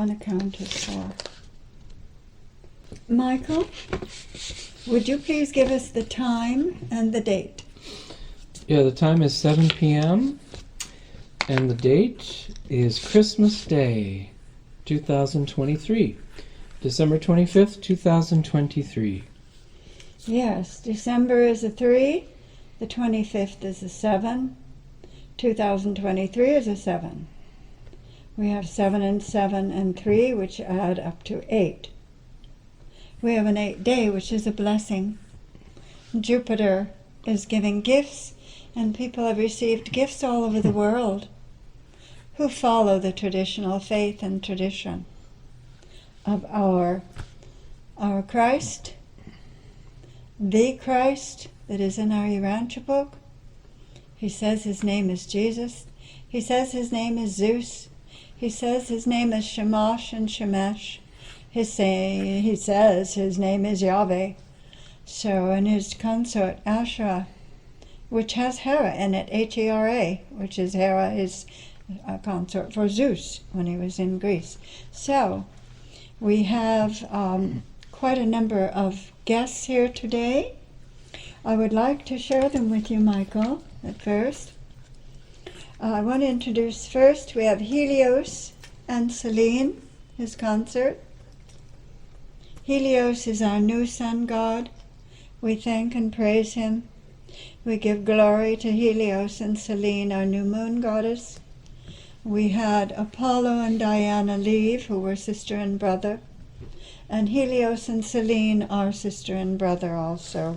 on the count of 4. Michael, would you please give us the time and the date? Yeah, the time is 7 p.m. and the date is Christmas Day, 2023. December 25th, 2023. Yes, December is a 3, the 25th is a 7, 2023 is a 7. We have 7 and 7 and 3, which add up to 8. We have an 8th day, which is a blessing. Jupiter is giving gifts, and people have received gifts all over the world who follow the traditional faith and tradition of our Christ, the Christ that is in our Urantia Book. He says his name is Jesus. He says his name is Zeus. He says his name is Shamash and Shemesh. He says his name is Yahweh. So, and his consort Asherah, which has Hera in it, Hera, which is Hera, his consort for Zeus when he was in Greece. So, we have quite a number of guests here today. I would like to share them with you, Michael, at first. I want to introduce first, we have Helios and Selene, his consort. Helios is our new sun god. We thank and praise him. We give glory to Helios and Selene, our new moon goddess. We had Apollo and Diana leave, who were sister and brother. And Helios and Selene are sister and brother also.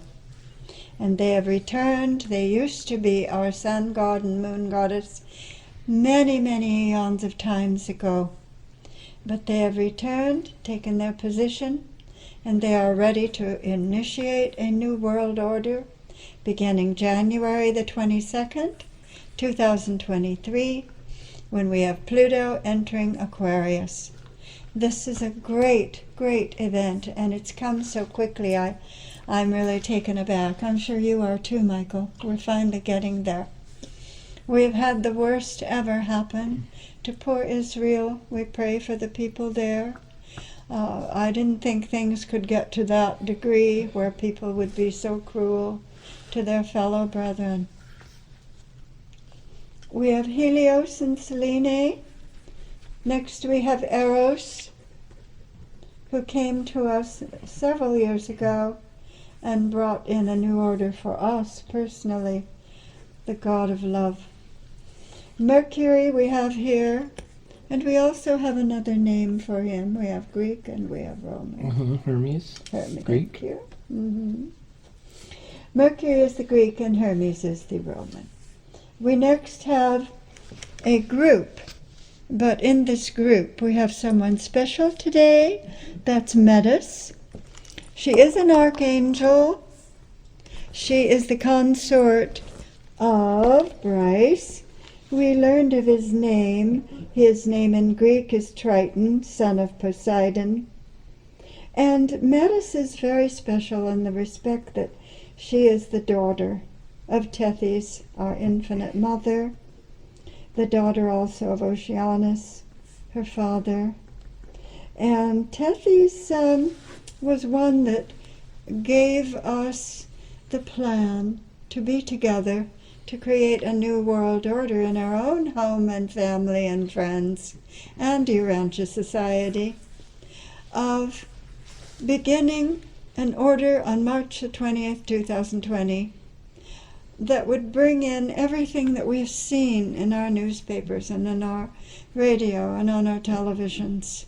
And they have returned. They used to be our sun god and moon goddess many, many eons of times ago. But they have returned, taken their position, and they are ready to initiate a new world order beginning January the 22nd, 2023, when we have Pluto entering Aquarius. This is a great, great event, and it's come so quickly. I'm really taken aback. I'm sure you are too, Michael. We're finally getting there. We have had the worst ever happen to poor Israel. We pray for the people there. I didn't think things could get to that degree where people would be so cruel to their fellow brethren. We have Helios and Selene. Next we have Eros, who came to us several years ago and brought in a new order for us personally, the god of love. Mercury we have here, and we also have another name for him. We have Greek and we have Roman. Hermes. Hermes Greek. Here. Mercury is the Greek and Hermes is the Roman. We next have a group, but in this group we have someone special today. That's Metis. She is an archangel. She is the consort of Bryce. We learned of his name. His name in Greek is Triton, son of Poseidon. And Metis is very special in the respect that she is the daughter of Tethys, our infinite mother, the daughter also of Oceanus, her father. And Tethys was one that gave us the plan to be together, to create a new world order in our own home and family and friends and Urantia society, of beginning an order on March the 20th, 2020, that would bring in everything that we've seen in our newspapers and in our radio and on our televisions.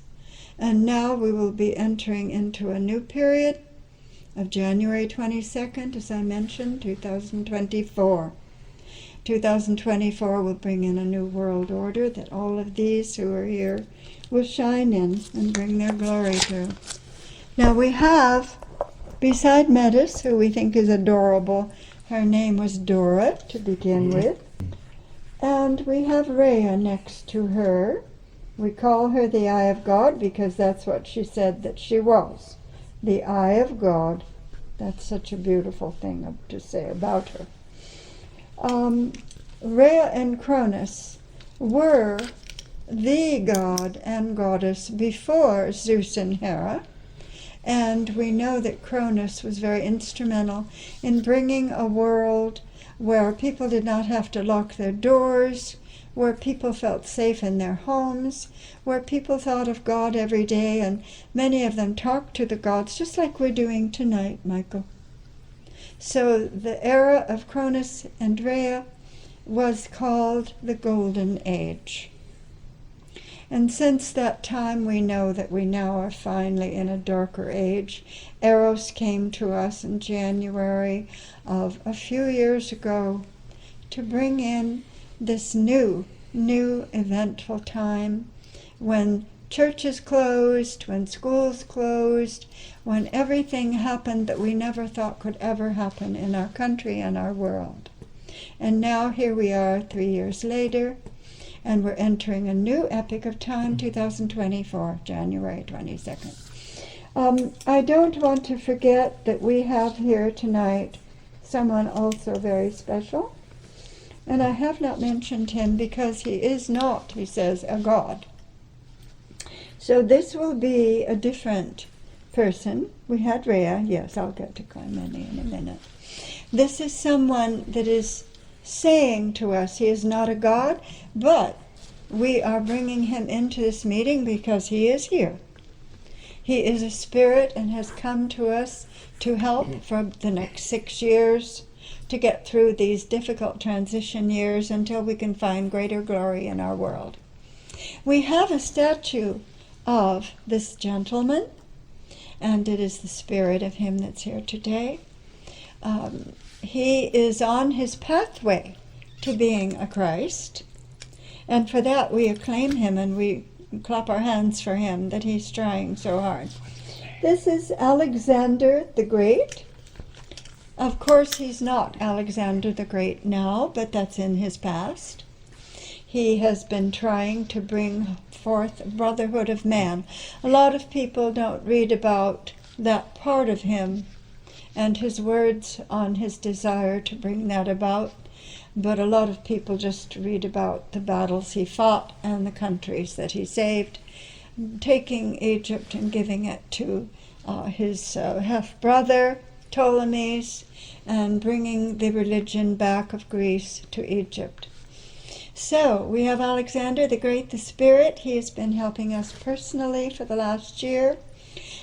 And now we will be entering into a new period of January 22nd, as I mentioned, 2024. 2024 will bring in a new world order that all of these who are here will shine in and bring their glory to. Now we have, beside Metis, who we think is adorable, her name was Dora to begin with, and we have Rhea next to her. We call her the Eye of God because that's what she said that she was, the Eye of God. That's such a beautiful thing to say about her. Rhea and Cronus were the god and goddess before Zeus and Hera. And we know that Cronus was very instrumental in bringing a world where people did not have to lock their doors, where people felt safe in their homes, where people thought of God every day, and many of them talked to the gods, just like we're doing tonight, Michael. So the era of Cronus and Rhea was called the Golden Age. And since that time, we know that we now are finally in a darker age. Eros came to us in January of a few years ago to bring in this new eventful time when churches closed, when schools closed, when everything happened that we never thought could ever happen in our country and our world. And now here we are 3 years later, and we're entering a new epoch of time, 2024, January 22nd. I don't want to forget that we have here tonight someone also very special. And I have not mentioned him because he is not, he says, a god. So this will be a different person. We had Rhea. Yes, I'll get to Clymene in a minute. This is someone that is saying to us he is not a god, but we are bringing him into this meeting because he is here. He is a spirit and has come to us to help for the next 6 years to get through these difficult transition years until we can find greater glory in our world. We have a statue of this gentleman, and it is the spirit of him that's here today. He is on his pathway to being a Christ, and for that we acclaim him and we clap our hands for him that he's trying so hard. This is Alexander the Great. Of course, he's not Alexander the Great now, but that's in his past. He has been trying to bring forth brotherhood of man. A lot of people don't read about that part of him and his words on his desire to bring that about, but a lot of people just read about the battles he fought and the countries that he saved, taking Egypt and giving it to his half-brother, Ptolemies, and bringing the religion back of Greece to Egypt. So we have Alexander the Great, the Spirit. He has been helping us personally for the last year.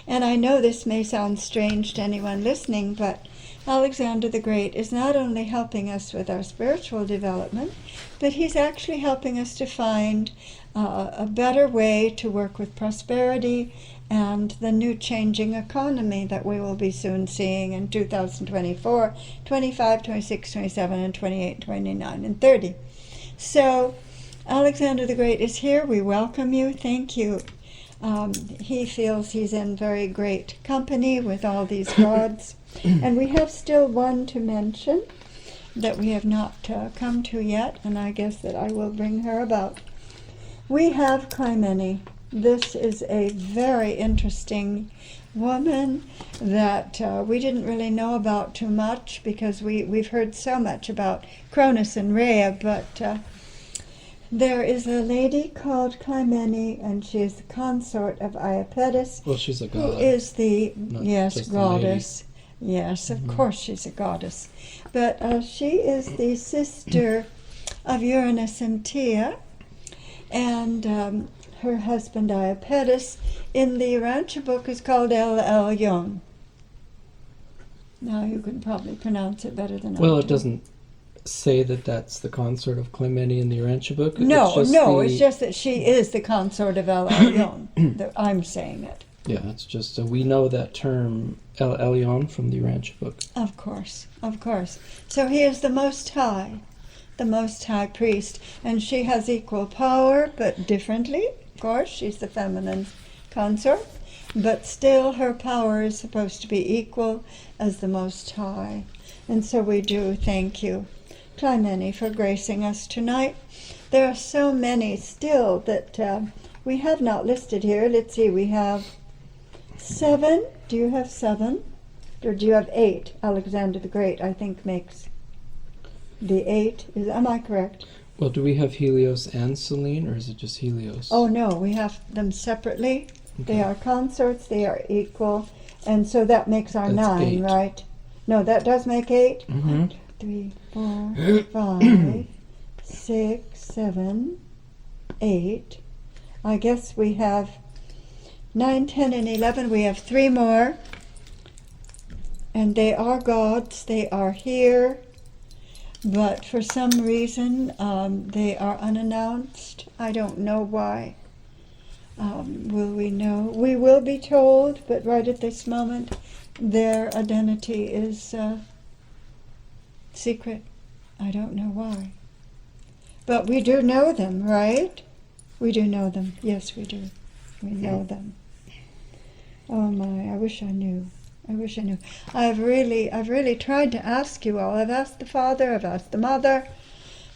And I know this may sound strange to anyone listening, but Alexander the Great is not only helping us with our spiritual development, but he's actually helping us to find a better way to work with prosperity and the new changing economy that we will be soon seeing in 2024, 25, 26, 27, and 28, 29, and 30. So Alexander the Great is here. We welcome you. Thank you. He feels he's in very great company with all these gods. And we have still one to mention that we have not come to yet, and I guess that I will bring her about. We have Clymene. This is a very interesting woman that we didn't really know about too much because we've heard so much about Cronus and Rhea, but there is a lady called Clymene, and she is the consort of Metis. Well, she's a god. Who is the, just goddess. Yes, of course she's a goddess. But she is the sister of Uranus and Rhea, and her husband Metis in the Urantia Book is called El Elyon. Now you can probably pronounce it better than I do. Well, it doesn't say that that's the consort of Clymene in the Urantia Book. It's just that she is the consort of El Elyon. That I'm saying it. Yeah, it's just we know that term El Elyon from the Urantia Book. Of course. So he is the Most High priest, and she has equal power, but differently. Of course, she's the feminine consort, but still her power is supposed to be equal as the Most High. And so we do thank you, Clymene, for gracing us tonight. There are so many still that we have not listed here. Let's see, we have 7. Do you have 7? Or do you have 8? Alexander the Great, I think, makes the 8. Am I correct? Well, do we have Helios and Selene, or is it just Helios? Oh no, we have them separately. They Okay. are consorts, they are equal, and so that makes our That's 9, 8. right? No, that does make 8. Mm-hmm. 1, 2, 3, 4, 5, 6, 7, 8. I guess we have 9, 10, and 11. We have 3 more. And they are gods. They are here. But for some reason, they are unannounced. I don't know why. Will we know? We will be told, but right at this moment, their identity is secret. I don't know why. But we do know them, right? We do know them. Yes, we do. We know them. Oh my, I wish I knew. I wish I knew. I've really tried to ask you all. I've asked the father, I've asked the mother.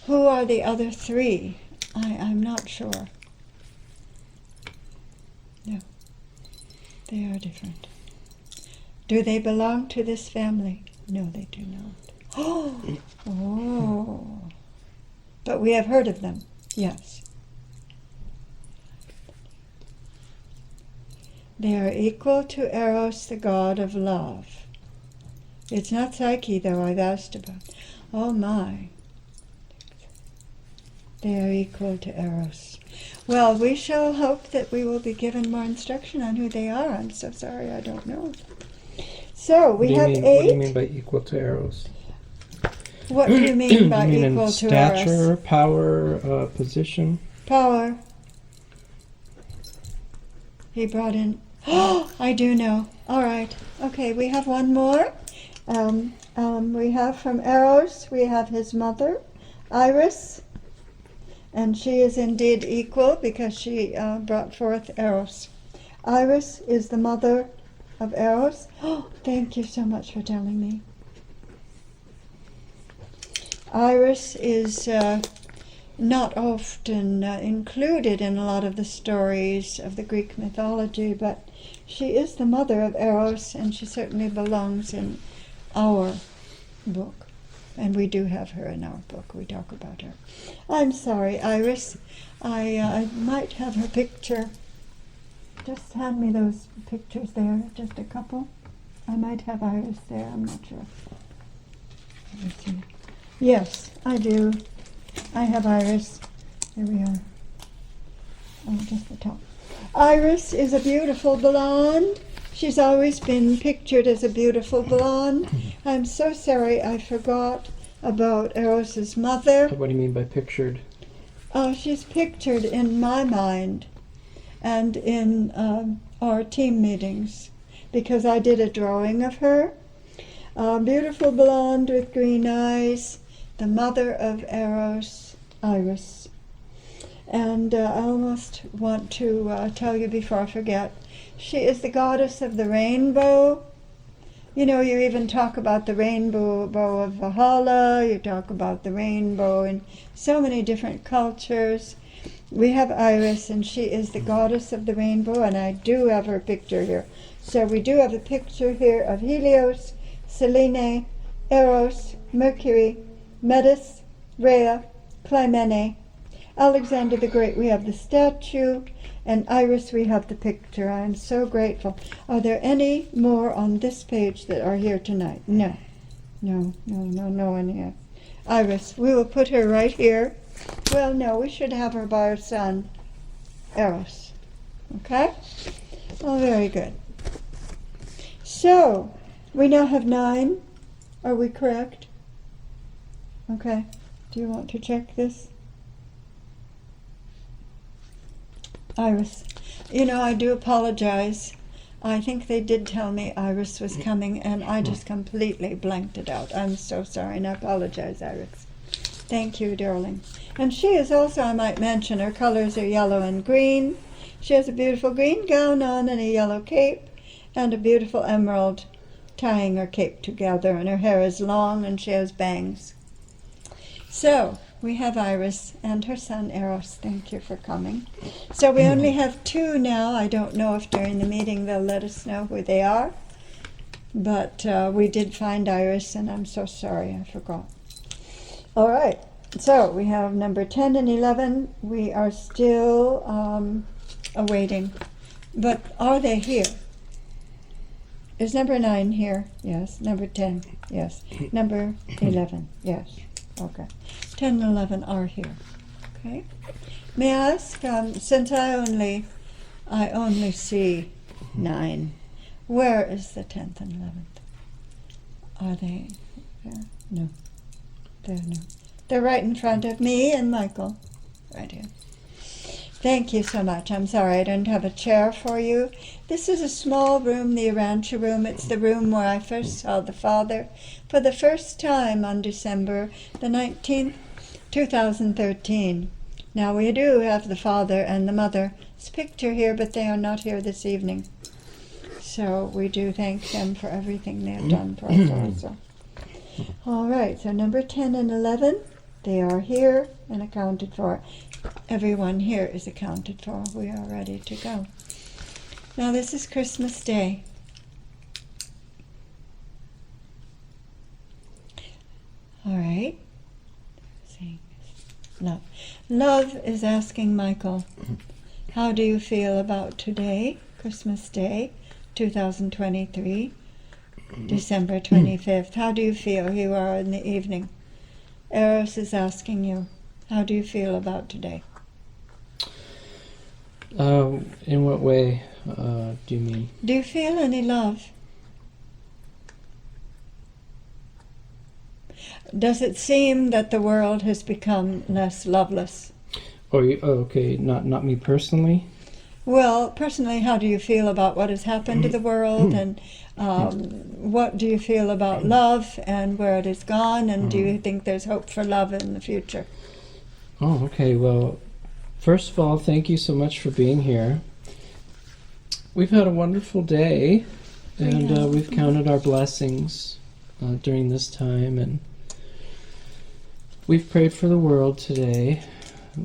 Who are the other 3? I'm not sure. No. They are different. Do they belong to this family? No, they do not. Oh. But we have heard of them. Yes. They are equal to Eros, the god of love. It's not Psyche, though, I've asked about. Oh my. They are equal to Eros. Well, we shall hope that we will be given more instruction on who they are. I'm so sorry, I don't know. So, we have 8. What do you mean by equal to Eros? What do you mean by you mean equal in to stature, Eros? power, position? Power. He brought in... Oh, I do know. All right. Okay, we have one more. We have from Eros, we have his mother, Iris. And she is indeed equal because she brought forth Eros. Iris is the mother of Eros. Oh, thank you so much for telling me. Iris is not often included in a lot of the stories of the Greek mythology, but she is the mother of Eros, and she certainly belongs in our book. And we do have her in our book. We talk about her. I'm sorry, Iris. I might have her picture. Just hand me those pictures there, just a couple. I might have Iris there, I'm not sure. Let me see. Yes, I do. I have Iris. Here we are. Oh, just the top. Iris is a beautiful blonde. She's always been pictured as a beautiful blonde. I'm so sorry I forgot about Eros's mother. What do you mean by pictured? Oh, she's pictured in my mind and in our team meetings because I did a drawing of her. Beautiful blonde with green eyes, the mother of Eros, Iris. And I almost want to tell you before I forget, she is the goddess of the rainbow. You know, you even talk about the rainbow of Valhalla, you talk about the rainbow in so many different cultures. We have Iris, and she is the goddess of the rainbow, and I do have her picture here. So we do have a picture here of Helios, Selene, Eros, Mercury, Metis, Rhea, Clymene, Alexander the Great, we have the statue, and Iris, we have the picture. I am so grateful. Are there any more on this page that are here tonight? No. No one here. Iris, we will put her right here. Well, no, we should have her by her son, Eros. Okay? Oh, very good. So, we now have 9. Are we correct? Okay. Do you want to check this? Iris. You know, I do apologize. I think they did tell me Iris was coming, and I just completely blanked it out. I'm so sorry, and I apologize, Iris. Thank you, darling. And she is also, I might mention, her colors are yellow and green. She has a beautiful green gown on and a yellow cape, and a beautiful emerald tying her cape together, and her hair is long, and she has bangs. So, we have Iris and her son Eros. Thank you for coming. So we only have 2 now. I don't know if during the meeting they'll let us know who they are. But we did find Iris, and I'm so sorry I forgot. All right. So we have number 10 and 11. We are still awaiting. But are they here? Is number 9 here? Yes. Number 10? Yes. Number 11? Yes. Okay. 10 and 11 are here. Okay. May I ask, since I only see 9, where is the 10th and 11th? Are they there? No. They're right in front of me and Michael. Right here. Thank you so much. I'm sorry I didn't have a chair for you. This is a small room, the Urantia room. It's the room where I first saw the Father for the first time on December the 19th, 2013. Now we do have the Father and the Mother's picture here, but they are not here this evening. So we do thank them for everything they have done for us also. All right, so number 10 and 11, they are here and accounted for. Everyone here is accounted for. We are ready to go. Now this is Christmas Day. All right. Love. Love is asking Michael, how do you feel about today, Christmas Day, 2023, December 25th? How do you feel? Here you are in the evening. Eros is asking you, how do you feel about today? In what way do you mean? Do you feel any love? Does it seem that the world has become less loveless? Okay, not me personally. Well, personally, how do you feel about what has happened to the world, and what do you feel about love and where it has gone, and do you think there's hope for love in the future? Oh, okay. Well, first of all, thank you so much for being here. We've had a wonderful day, and we've counted our blessings during this time, and we've prayed for the world today.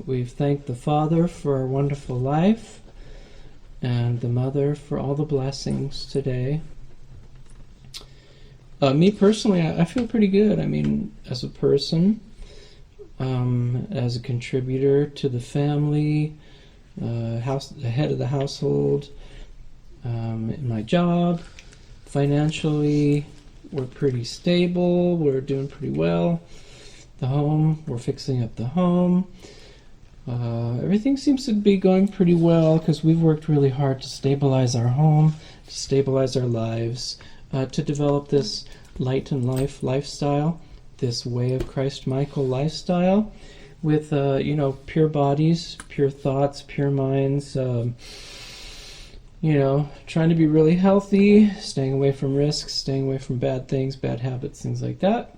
We've thanked the Father for a wonderful life, and the Mother for all the blessings today. Me personally, I feel pretty good. I mean, as a person, as a contributor to the family, the head of the household, in my job, financially, we're pretty stable. We're doing pretty well. The home, we're fixing up the home. Everything seems to be going pretty well because we've worked really hard to stabilize our home, to stabilize our lives, to develop this light and life lifestyle, this way of Christ Michael lifestyle with, pure bodies, pure thoughts, pure minds, trying to be really healthy, staying away from risks, staying away from bad things, bad habits, things like that.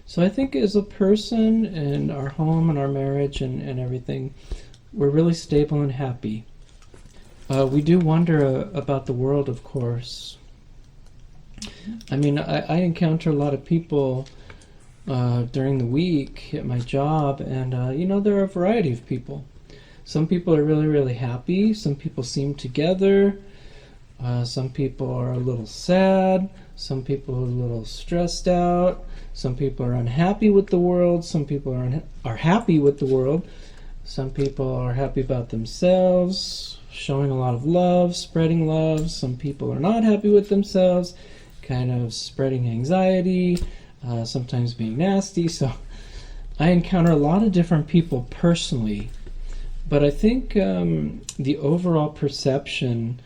So I think as a person and our home and our marriage and everything, we're really stable and happy. We do wonder about the world, of course. I mean, I encounter a lot of people during the week at my job, and, there are a variety of people. Some people are really, really happy. Some people seem together. Some people are a little sad. Some people are a little stressed out. Some people are unhappy with the world. Some people are happy with the world. Some people are happy about themselves, showing a lot of love, spreading love. Some people are not happy with themselves, kind of spreading anxiety, sometimes being nasty. So I encounter a lot of different people personally. But I think the overall perception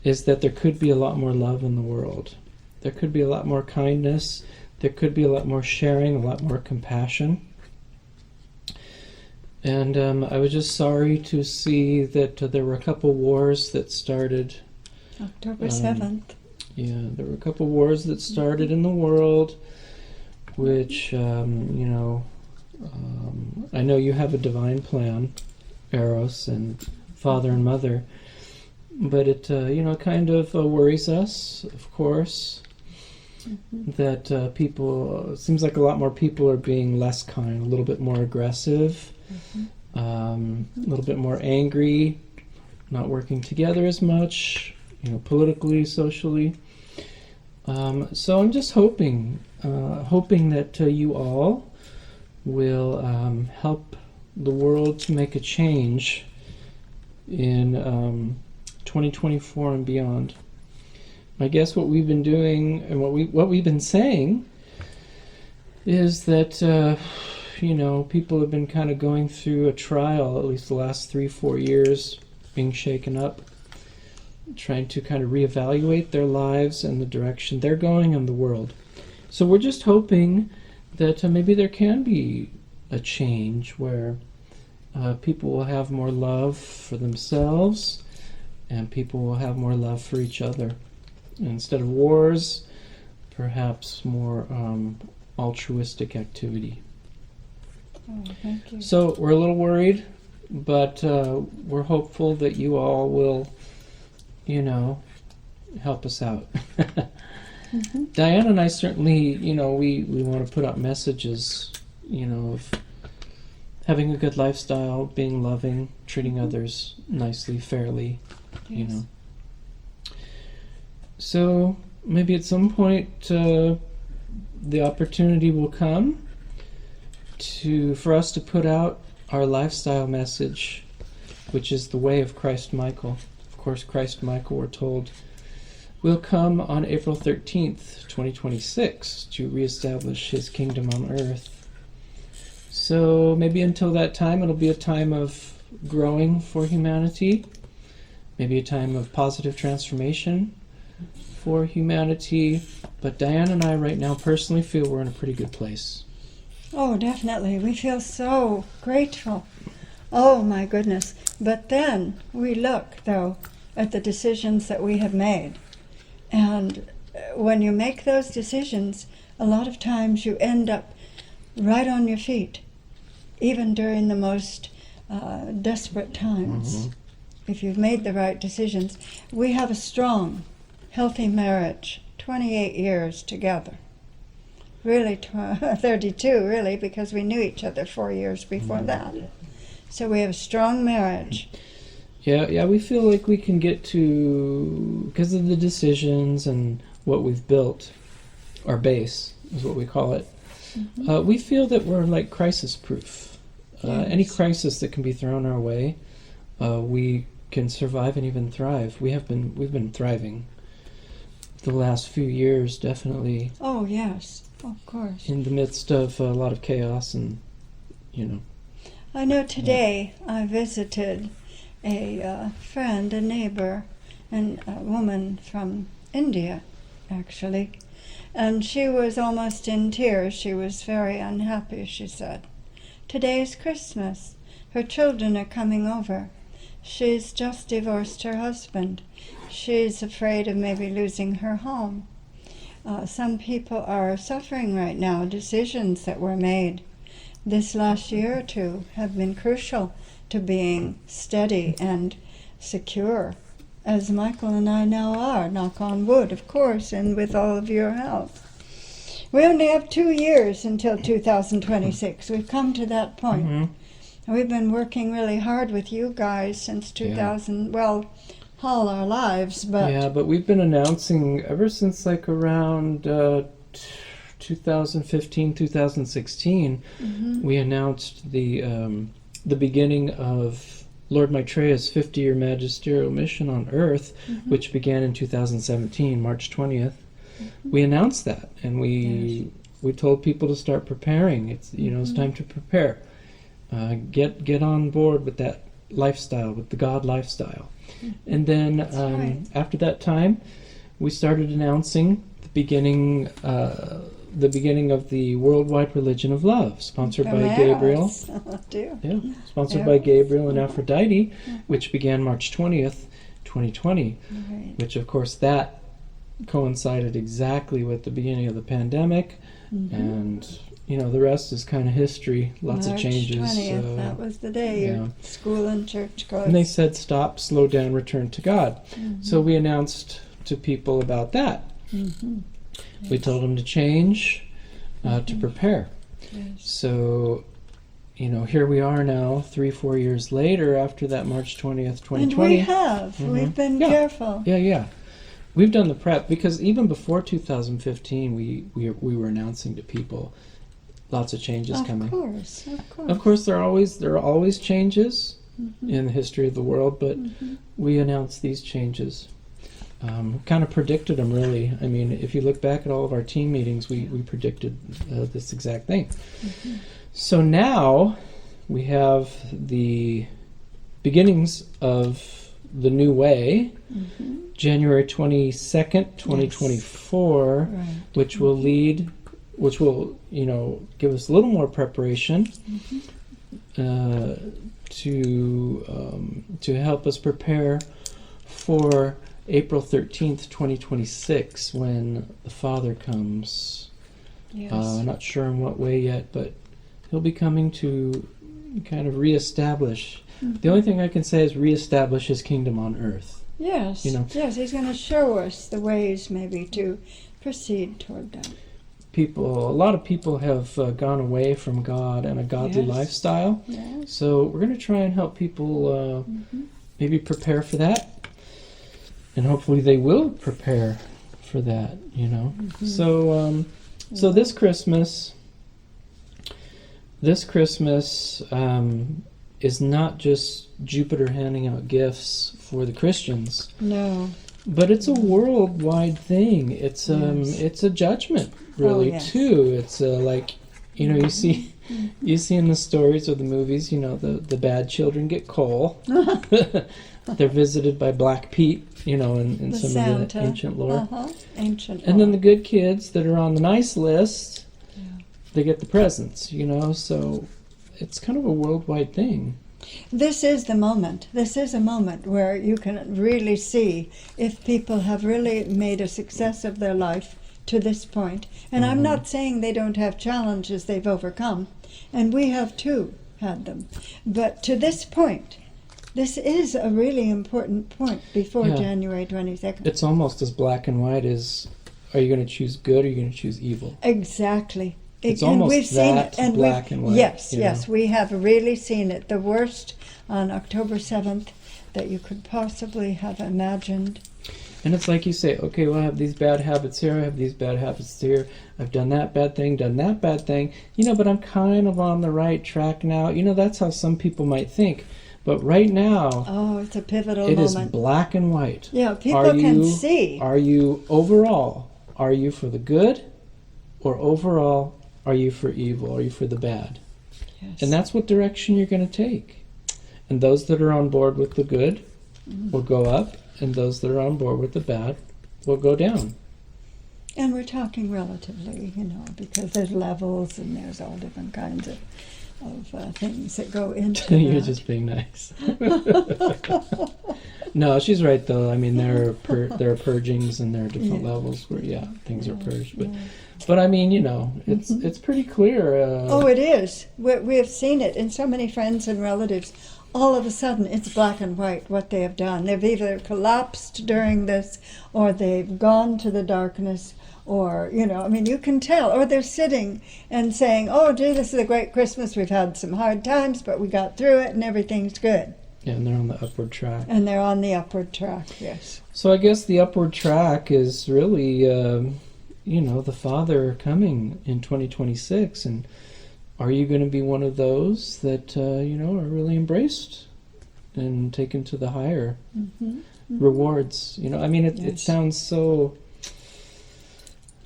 is that there could be a lot more love in the world. There could be a lot more kindness. There could be a lot more sharing, a lot more compassion. And I was just sorry to see that there were a couple wars that started. October 7th. Yeah, there were a couple wars that started in the world, which, I know you have a divine plan, Eros and Father and Mother, but it, kind of worries us, of course. That it seems like a lot more people are being less kind, a little bit more aggressive, a little bit more angry, not working together as much, politically, socially. So I'm just hoping that you all will help the world to make a change in 2024 and beyond. I guess what we've been doing and what we've been saying is that people have been kind of going through a trial, at least the last 3-4 years, being shaken up, trying to kind of reevaluate their lives and the direction they're going in the world. So we're just hoping that maybe there can be a change where people will have more love for themselves and people will have more love for each other. Instead of wars, perhaps more altruistic activity. Oh, thank you. So we're a little worried, but we're hopeful that you all will, help us out. Mm-hmm. Diane and I certainly, we want to put out messages, of having a good lifestyle, being loving, treating others nicely, fairly, Yes. So maybe at some point the opportunity will come for us to put out our lifestyle message, which is the way of Christ Michael. Of course, Christ Michael, we're told, will come on April 13th, 2026, to reestablish his kingdom on earth. So maybe until that time, it'll be a time of growing for humanity, maybe a time of positive transformation for humanity. But Diane and I right now personally feel we're in a pretty good place. Oh, definitely. We feel so grateful. Oh, my goodness. But then we look, though, at the decisions that we have made. And when you make those decisions, a lot of times you end up right on your feet, even during the most desperate times. Mm-hmm. If you've made the right decisions. We have a strong, healthy marriage, 28 years together. Really, 32, really, because we knew each other 4 years before that. So we have a strong marriage. Yeah, we feel like we can get to, because of the decisions and what we've built, our base is what we call it. Mm-hmm. We feel that we're like crisis-proof. Yes. Any crisis that can be thrown our way, we can survive and even thrive. We've been thriving the last few years, definitely. Oh, yes, of course. In the midst of a lot of chaos and, I know today I visited a friend, a neighbor, and a woman from India, actually. And she was almost in tears. She was very unhappy, she said. Today is Christmas. Her children are coming over. She's just divorced her husband. She's afraid of maybe losing her home. Some people are suffering right now. Decisions that were made this last year or two have been crucial to being steady and secure, as Michael and I now are, knock on wood, of course, and with all of your help. We only have 2 years until 2026. We've come to that point. Mm-hmm. We've been working really hard with you guys since 2000, well, all our lives, but... Yeah, but we've been announcing ever since like around 2015, 2016, Mm-hmm. we announced the beginning of Lord Maitreya's 50-year magisterial mission on Earth, Mm-hmm. which began in 2017, March 20th. Mm-hmm. We announced that, and we told people to start preparing. It's it's time to prepare. Get on board with that lifestyle, with the God lifestyle. Mm-hmm. And then after that time, we started announcing the beginning of the Worldwide Religion of Love, sponsored by Gabriel. Yeah, sponsored by Gabriel and Aphrodite, which began March 20th, 2020, which of course that coincided exactly with the beginning of the pandemic, and the rest is kind of history. Lots of changes. March 20th, that was the day your school and church closed. And they said, stop, slow down, return to God. So we announced to people about that. We told them to change, to prepare. Yes. So, here we are now, 3-4 years later, after that March 20th, 2020. And we have. We've been careful. Yeah. We've done the prep, because even before 2015, we were announcing to people, lots of changes coming. Of course, of course. Of course, there are always changes in the history of the world, but we announced these changes. Kind of predicted them, really. I mean, if you look back at all of our team meetings, we predicted this exact thing. So now we have the beginnings of the new way, January 22nd, 2024, Right. which will give us a little more preparation to help us prepare for April 13th, 2026, when the Father comes. Yes. Not sure in what way yet, but he'll be coming to kind of reestablish. The only thing I can say is reestablish his kingdom on earth. Yes. Yes, he's going to show us the ways maybe to proceed toward that. A lot of people have gone away from God and a godly lifestyle. Yes. So we're going to try and help people maybe prepare for that. And hopefully they will prepare for that, So this Christmas is not just Jupiter handing out gifts for the Christians. No. But it's a worldwide thing. It's it's a judgment, really, too. It's you see in the stories or the movies, the bad children get coal. They're visited by Black Pete, in some Santa. of the ancient lore. Ancient And then the good kids that are on the nice list, they get the presents, so it's kind of a worldwide thing. This is the moment. This is a moment where you can really see if people have really made a success of their life to this point. And I'm not saying they don't have challenges they've overcome, and we have too had them. But to this point, this is a really important point before January 22nd. It's almost as black and white as, are you going to choose good or are you going to choose evil? Exactly. It's and almost we've seen that it, and black and white. Yes, we have really seen it. The worst on October 7th that you could possibly have imagined. And it's like you say, okay, well, I have these bad habits here, I have these bad habits here, I've done that bad thing, but I'm kind of on the right track now. That's how some people might think. But right now, it's a pivotal moment. It is black and white. Yeah, people can see. Are you overall, are you for the good, or overall, are you for evil? Are you for the bad? Yes. And that's what direction you're going to take. And those that are on board with the good will go up, and those that are on board with the bad will go down. And we're talking relatively, because there's levels and there's all different kinds of things that go into You're that. just being nice. No, she's right though. I mean, there are purgings and there are different levels where things are purged. But I mean, it's pretty clear. It is. We have seen it in so many friends and relatives. All of a sudden, it's black and white what they have done. They've either collapsed during this, or they've gone to the darkness, or, you can tell. Or they're sitting and saying, oh, gee, this is a great Christmas. We've had some hard times, but we got through it and everything's good. Yeah, and they're on the upward track. And they're on the upward track, yes. So I guess the upward track is really, the Father coming in 2026. And are you going to be one of those that, are really embraced and taken to the higher rewards? It sounds so...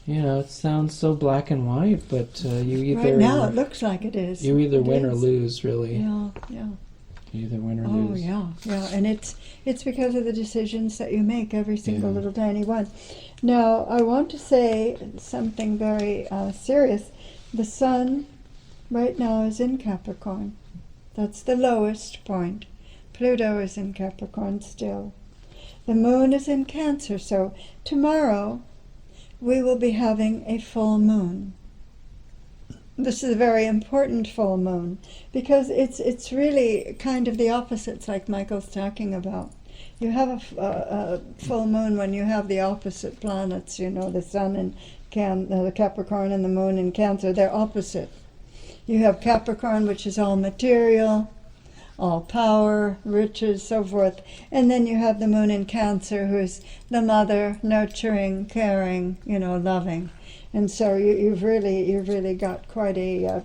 it sounds so black and white, but you either... Right now it looks like it is. You either win or lose, really. Yeah. You either win or lose. Oh, yeah. And it's because of the decisions that you make, every single little tiny one. Now, I want to say something very serious. The Sun right now is in Capricorn. That's the lowest point. Pluto is in Capricorn still. The Moon is in Cancer, so tomorrow we will be having a full moon. This is a very important full moon because it's really kind of the opposites, like Michael's talking about. You have a full moon when you have the opposite planets, the Sun and the Capricorn and the Moon in Cancer, they're opposite. You have Capricorn, which is all material, all power, riches, so forth. And then you have the Moon in Cancer, who is the mother, nurturing, caring, loving. And so you've really got quite a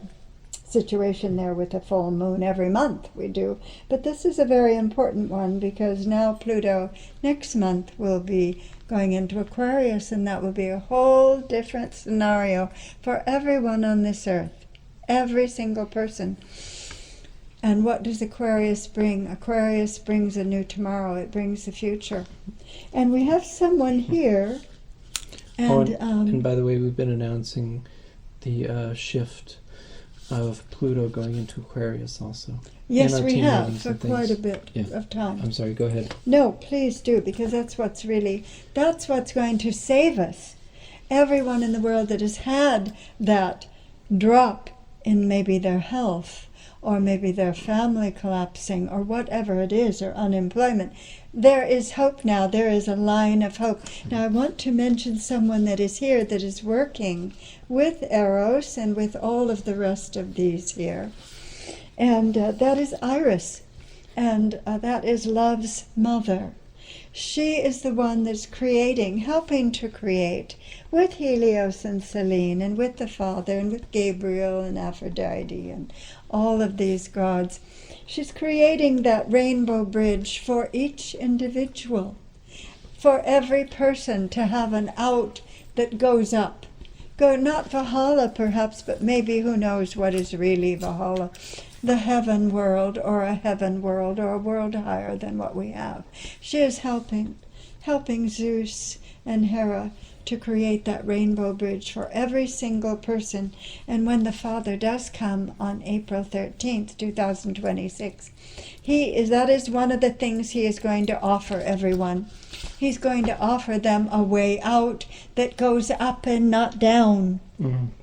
situation there with a full moon every month we do. But this is a very important one because now Pluto next month will be going into Aquarius, and that will be a whole different scenario for everyone on this earth, every single person. And what does Aquarius bring? Aquarius brings a new tomorrow. It brings the future. And we have someone here. And by the way, we've been announcing the shift of Pluto going into Aquarius also. Yes, we have for quite a bit of time. I'm sorry, go ahead. No, please do, because that's what's going to save us. Everyone in the world that has had that drop in maybe their health, or maybe their family collapsing, or whatever it is, or unemployment, there is hope now. There is a line of hope. Now, I want to mention someone that is here that is working with Eros and with all of the rest of these here. And that is Iris. And that is love's mother. She is the one that's creating, helping to create, with Helios and Selene, and with the Father, and with Gabriel and Aphrodite, and all of these gods. She's creating that rainbow bridge for each individual, for every person to have an out that goes up. Go not Valhalla perhaps, but maybe who knows what is really Valhalla. The heaven world, or a heaven world, or a world higher than what we have. She is helping Zeus and Hera to create that rainbow bridge for every single person. And when the Father does come on April 13th, 2026, that is one of the things he is going to offer everyone. He's going to offer them a way out that goes up and not down.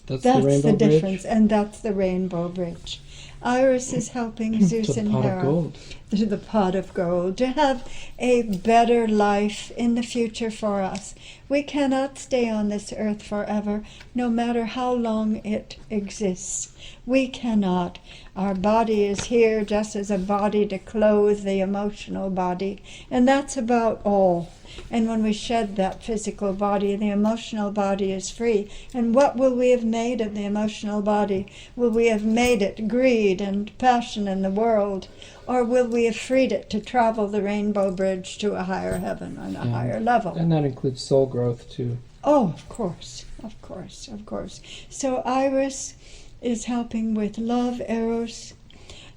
That's the the difference, and that's the rainbow bridge. Iris is helping Zeus and Hera to the pot of gold, to have a better life in the future for us. We cannot stay on this earth forever, no matter how long it exists. We cannot. Our body is here just as a body to clothe the emotional body, and that's about all. And when we shed that physical body, the emotional body is free. And what will we have made of the emotional body? Will we have made it greed and passion in the world? Or will we have freed it to travel the rainbow bridge to a higher heaven and a higher level? And that includes soul growth too. Oh, of course. So Iris is helping with love, Eros,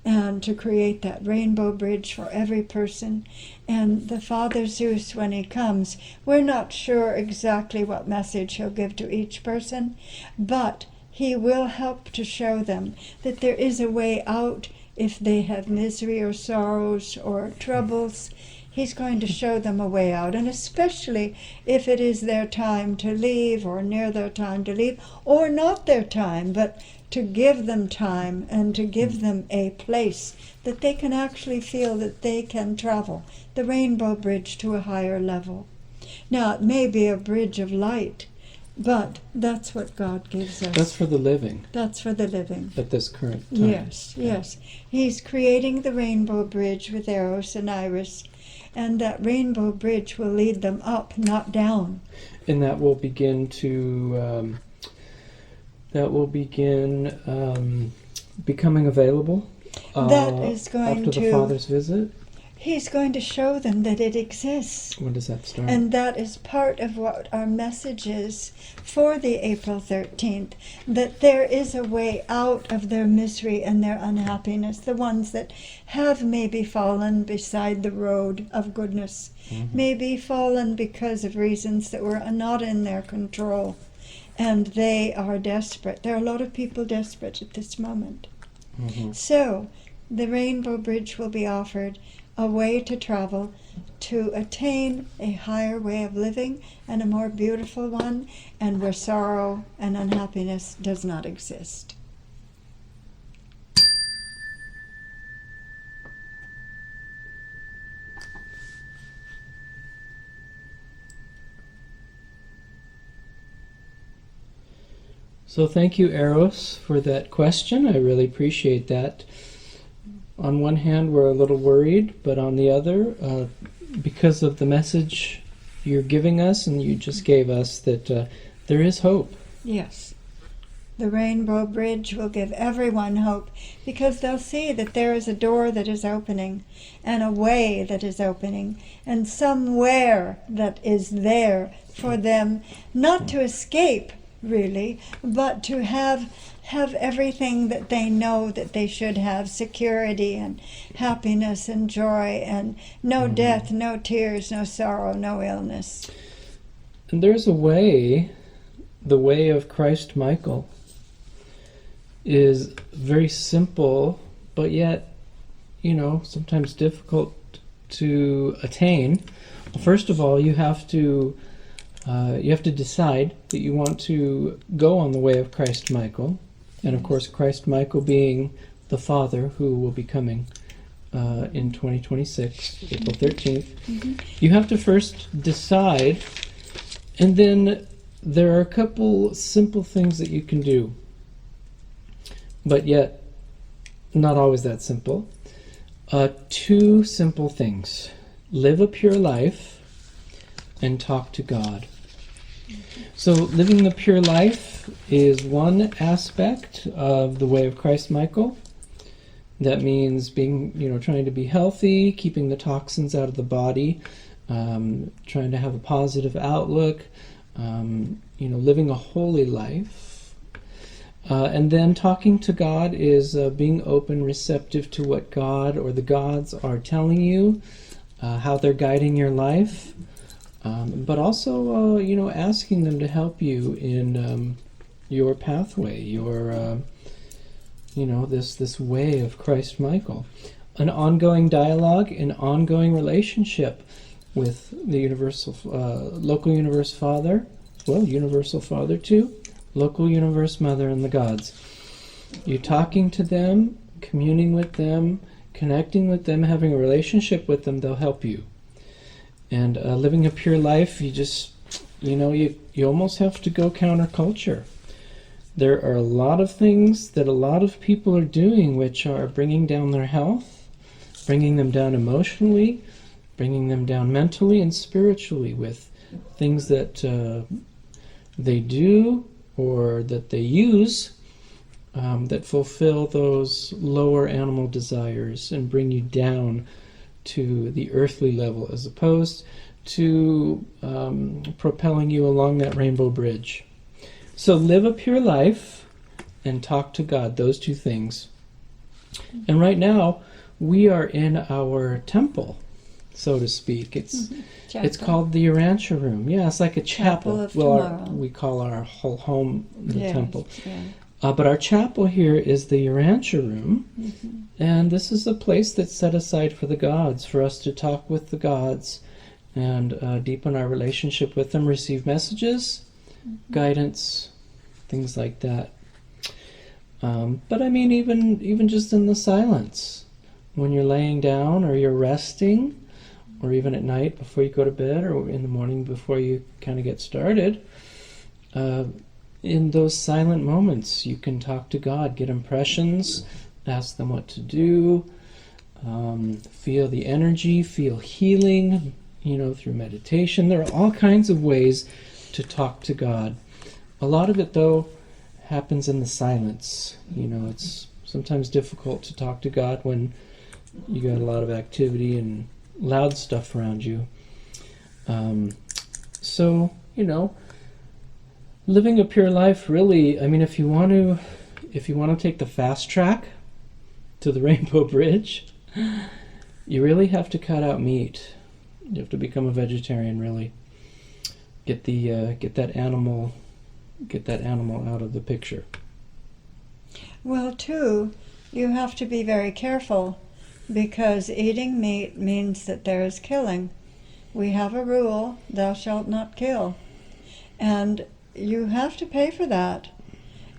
and to create that rainbow bridge for every person. And the Father Zeus, when he comes, we're not sure exactly what message he'll give to each person, but he will help to show them that there is a way out if they have misery or sorrows or troubles. He's going to show them a way out, and especially if it is their time to leave, or near their time to leave, or not their time, but to give them time and to give them a place that they can actually feel that they can travel the rainbow bridge to a higher level. Now, it may be a bridge of light, but that's what God gives us. That's for the living. That's for the living. At this current time. Yes. He's creating the rainbow bridge with Eros and Iris, and that rainbow bridge will lead them up, not down. And that will begin to... becoming available that is going after the Father's visit. He's going to show them that it exists. When does that start? And that is part of what our message is for the April 13th, that there is a way out of their misery and their unhappiness, the ones that have maybe fallen beside the road of goodness, maybe fallen because of reasons that were not in their control. And they are desperate. There are a lot of people desperate at this moment. So the rainbow bridge will be offered, a way to travel to attain a higher way of living and a more beautiful one, and where sorrow and unhappiness does not exist. So thank you, Eros, for that question. I really appreciate that. On one hand, we're a little worried, but on the other, because of the message you're giving us and you just gave us, that there is hope. Yes. The Rainbow Bridge will give everyone hope because they'll see that there is a door that is opening and a way that is opening and somewhere that is there for them not to escape really, but to have everything that they know that they should have, security and happiness and joy and no death, no tears, no sorrow, no illness. And there's a way, the way of Christ Michael is very simple, but yet, sometimes difficult to attain. Well, first of all, you have to decide that you want to go on the way of Christ Michael, and of course, Christ Michael being the Father who will be coming in 2026, April 13th. Mm-hmm. You have to first decide, and then there are a couple simple things that you can do, but yet not always that simple. 2 simple things. Live a pure life and talk to God. So living the pure life is one aspect of the way of Christ Michael. That means being, trying to be healthy, keeping the toxins out of the body, trying to have a positive outlook, living a holy life. And then talking to God is being open, receptive to what God or the gods are telling you, how they're guiding your life, but also, asking them to help you in your pathway, your, this way of Christ Michael. An ongoing dialogue, an ongoing relationship with the local universe Father, universal Father too, local universe Mother, and the gods. You're talking to them, communing with them, connecting with them, having a relationship with them. They'll help you. And living a pure life, you just, you almost have to go counterculture. There are a lot of things that a lot of people are doing which are bringing down their health, bringing them down emotionally, bringing them down mentally and spiritually with things that they do or that they use that fulfill those lower animal desires and bring you down to the earthly level as opposed to propelling you along that rainbow bridge. So live a pure life and talk to God, those 2 things. And right now we are in our temple, so to speak. It's called the Urantia room. Yeah, it's like a chapel. We call our whole home the temple. Yeah. But our chapel here is the Urantia room, and this is a place that's set aside for the gods, for us to talk with the gods and deepen our relationship with them, receive messages, guidance, things like that. But I mean, even just in the silence, when you're laying down or you're resting, or even at night before you go to bed, or in the morning before you kind of get started, in those silent moments, you can talk to God, get impressions, ask them what to do, feel the energy, feel healing, through meditation. There are all kinds of ways to talk to God. A lot of it, though, happens in the silence. It's sometimes difficult to talk to God when you got a lot of activity and loud stuff around you. So, living a pure life, really, I mean, if you want to take the fast track to the Rainbow Bridge, you really have to cut out meat. You have to become a vegetarian, really. Get that animal out of the picture. Well, too, you have to be very careful because eating meat means that there is killing. We have a rule, thou shalt not kill. And you have to pay for that.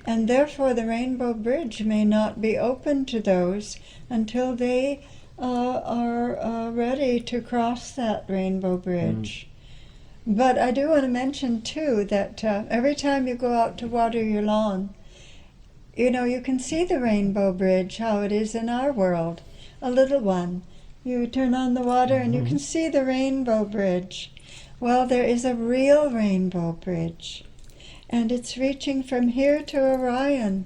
And therefore the Rainbow Bridge may not be open to those until they are ready to cross that Rainbow Bridge. But I do want to mention, too, that every time you go out to water your lawn, you can see the Rainbow Bridge, how it is in our world, a little one. You turn on the water and you can see the Rainbow Bridge. Well, there is a real Rainbow Bridge. and it's reaching from here to Orion.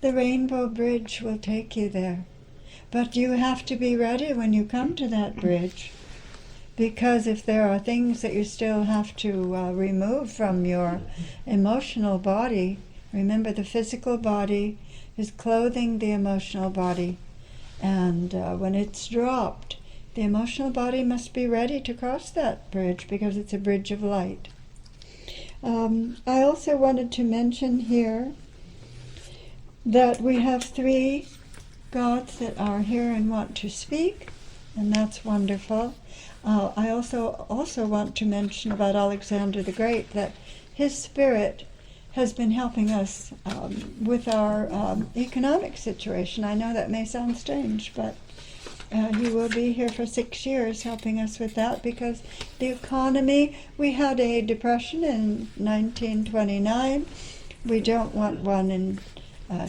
The Rainbow Bridge will take you there. But you have to be ready when you come to that bridge, because if there are things that you still have to remove from your emotional body, remember the physical body is clothing the emotional body, and when it's dropped, the emotional body must be ready to cross that bridge because it's a bridge of light. I also wanted to mention here that we have 3 gods that are here and want to speak, and that's wonderful. I also want to mention about Alexander the Great that his spirit has been helping us with our economic situation. I know that may sound strange, but he will be here for 6 years helping us with that, because the economy, we had a depression in 1929. We don't want one in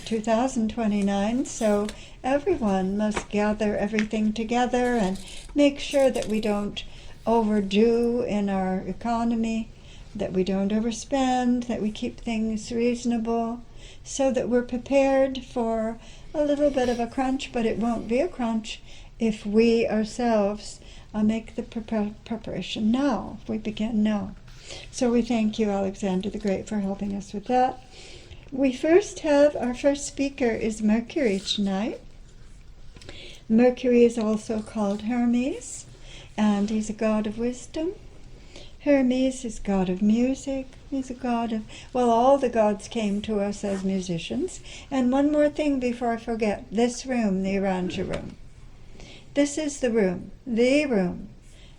2029, so everyone must gather everything together and make sure that we don't overdo in our economy, that we don't overspend, that we keep things reasonable, so that we're prepared for a little bit of a crunch, but it won't be a crunch if we ourselves make the preparation now, if we begin now. So we thank you, Alexander the Great, for helping us with that. We first have, our first speaker is Mercury tonight. Mercury is also called Hermes, and he's a god of wisdom. Hermes is god of music. He's a god of, well, all the gods came to us as musicians. And one more thing before I forget, this room, the Urantia room. This is the room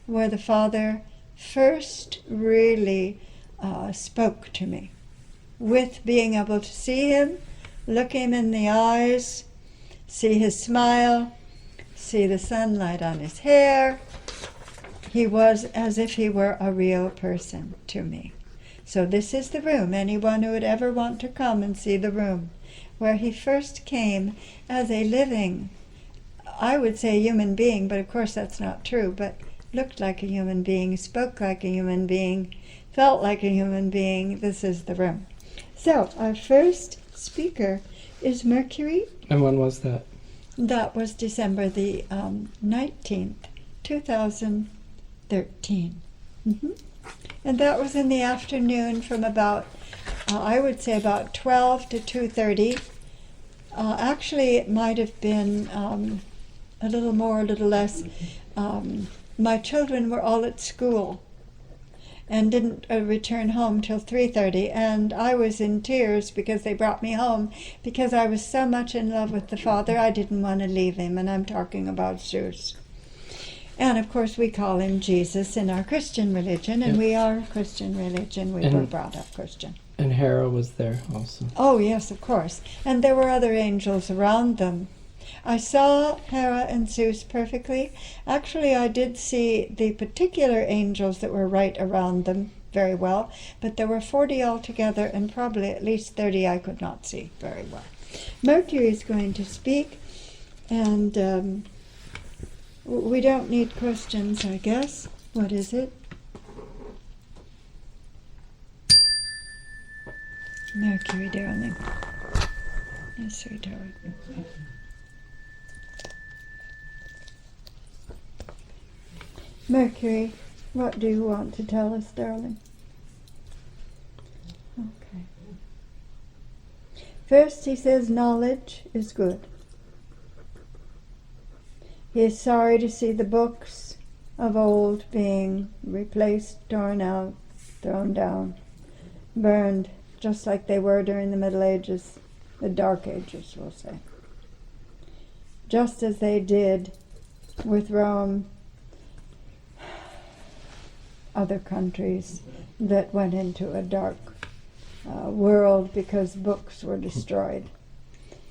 where the Father first really spoke to me, with being able to see him, look him in the eyes, see his smile, see the sunlight on his hair. He was as if he were a real person to me. So this is the room. Anyone who would ever want to come and see the room, where he first came as a living, I would say human being, but of course that's not true, but looked like a human being, spoke like a human being, felt like a human being. This is the room. So, our first speaker is Mercury. And when was that? That was December the 19th, 2013. And that was in the afternoon from about, I would say about 12 to 2:30. Actually, it might have been a little more, a little less. My children were all at school and didn't return home till 3:30, and I was in tears because they brought me home, because I was so much in love with the Father I didn't want to leave him, and I'm talking about Zeus. And of course we call him Jesus in our Christian religion, and we are a Christian religion. We were brought up Christian. And Hera was there also. Oh yes, of course. And there were other angels around them. I saw Hera and Zeus perfectly. Actually, I did see the particular angels that were right around them very well, but there were 40 altogether, and probably at least 30 I could not see very well. Mercury is going to speak, and we don't need questions, I guess. What is it? Mercury, darling. Yes, sweetheart. Mercury, what do you want to tell us, darling? Okay. First, he says knowledge is good. He is sorry to see the books of old being replaced, torn out, thrown down, burned, just like they were during the Middle Ages, the Dark Ages, we'll say. Just as they did with Rome, other countries that went into a dark world because books were destroyed.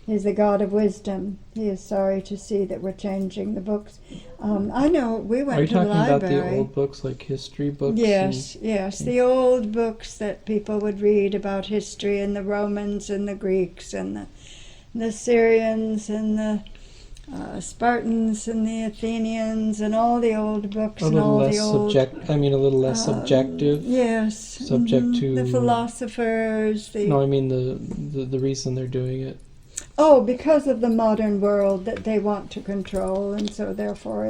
He's the God of wisdom. He is sorry to see that we're changing the books. I know we went to the library. Are you talking about the old books, like history books? Yes, the old books that people would read about history, and the Romans and the Greeks and the Syrians and the Spartans and the Athenians and all the old books A and little all less the old a little less subjective. yes, Subject to the philosophers. No, I mean the reason they're doing it. Oh, because of the modern world that they want to control, and so therefore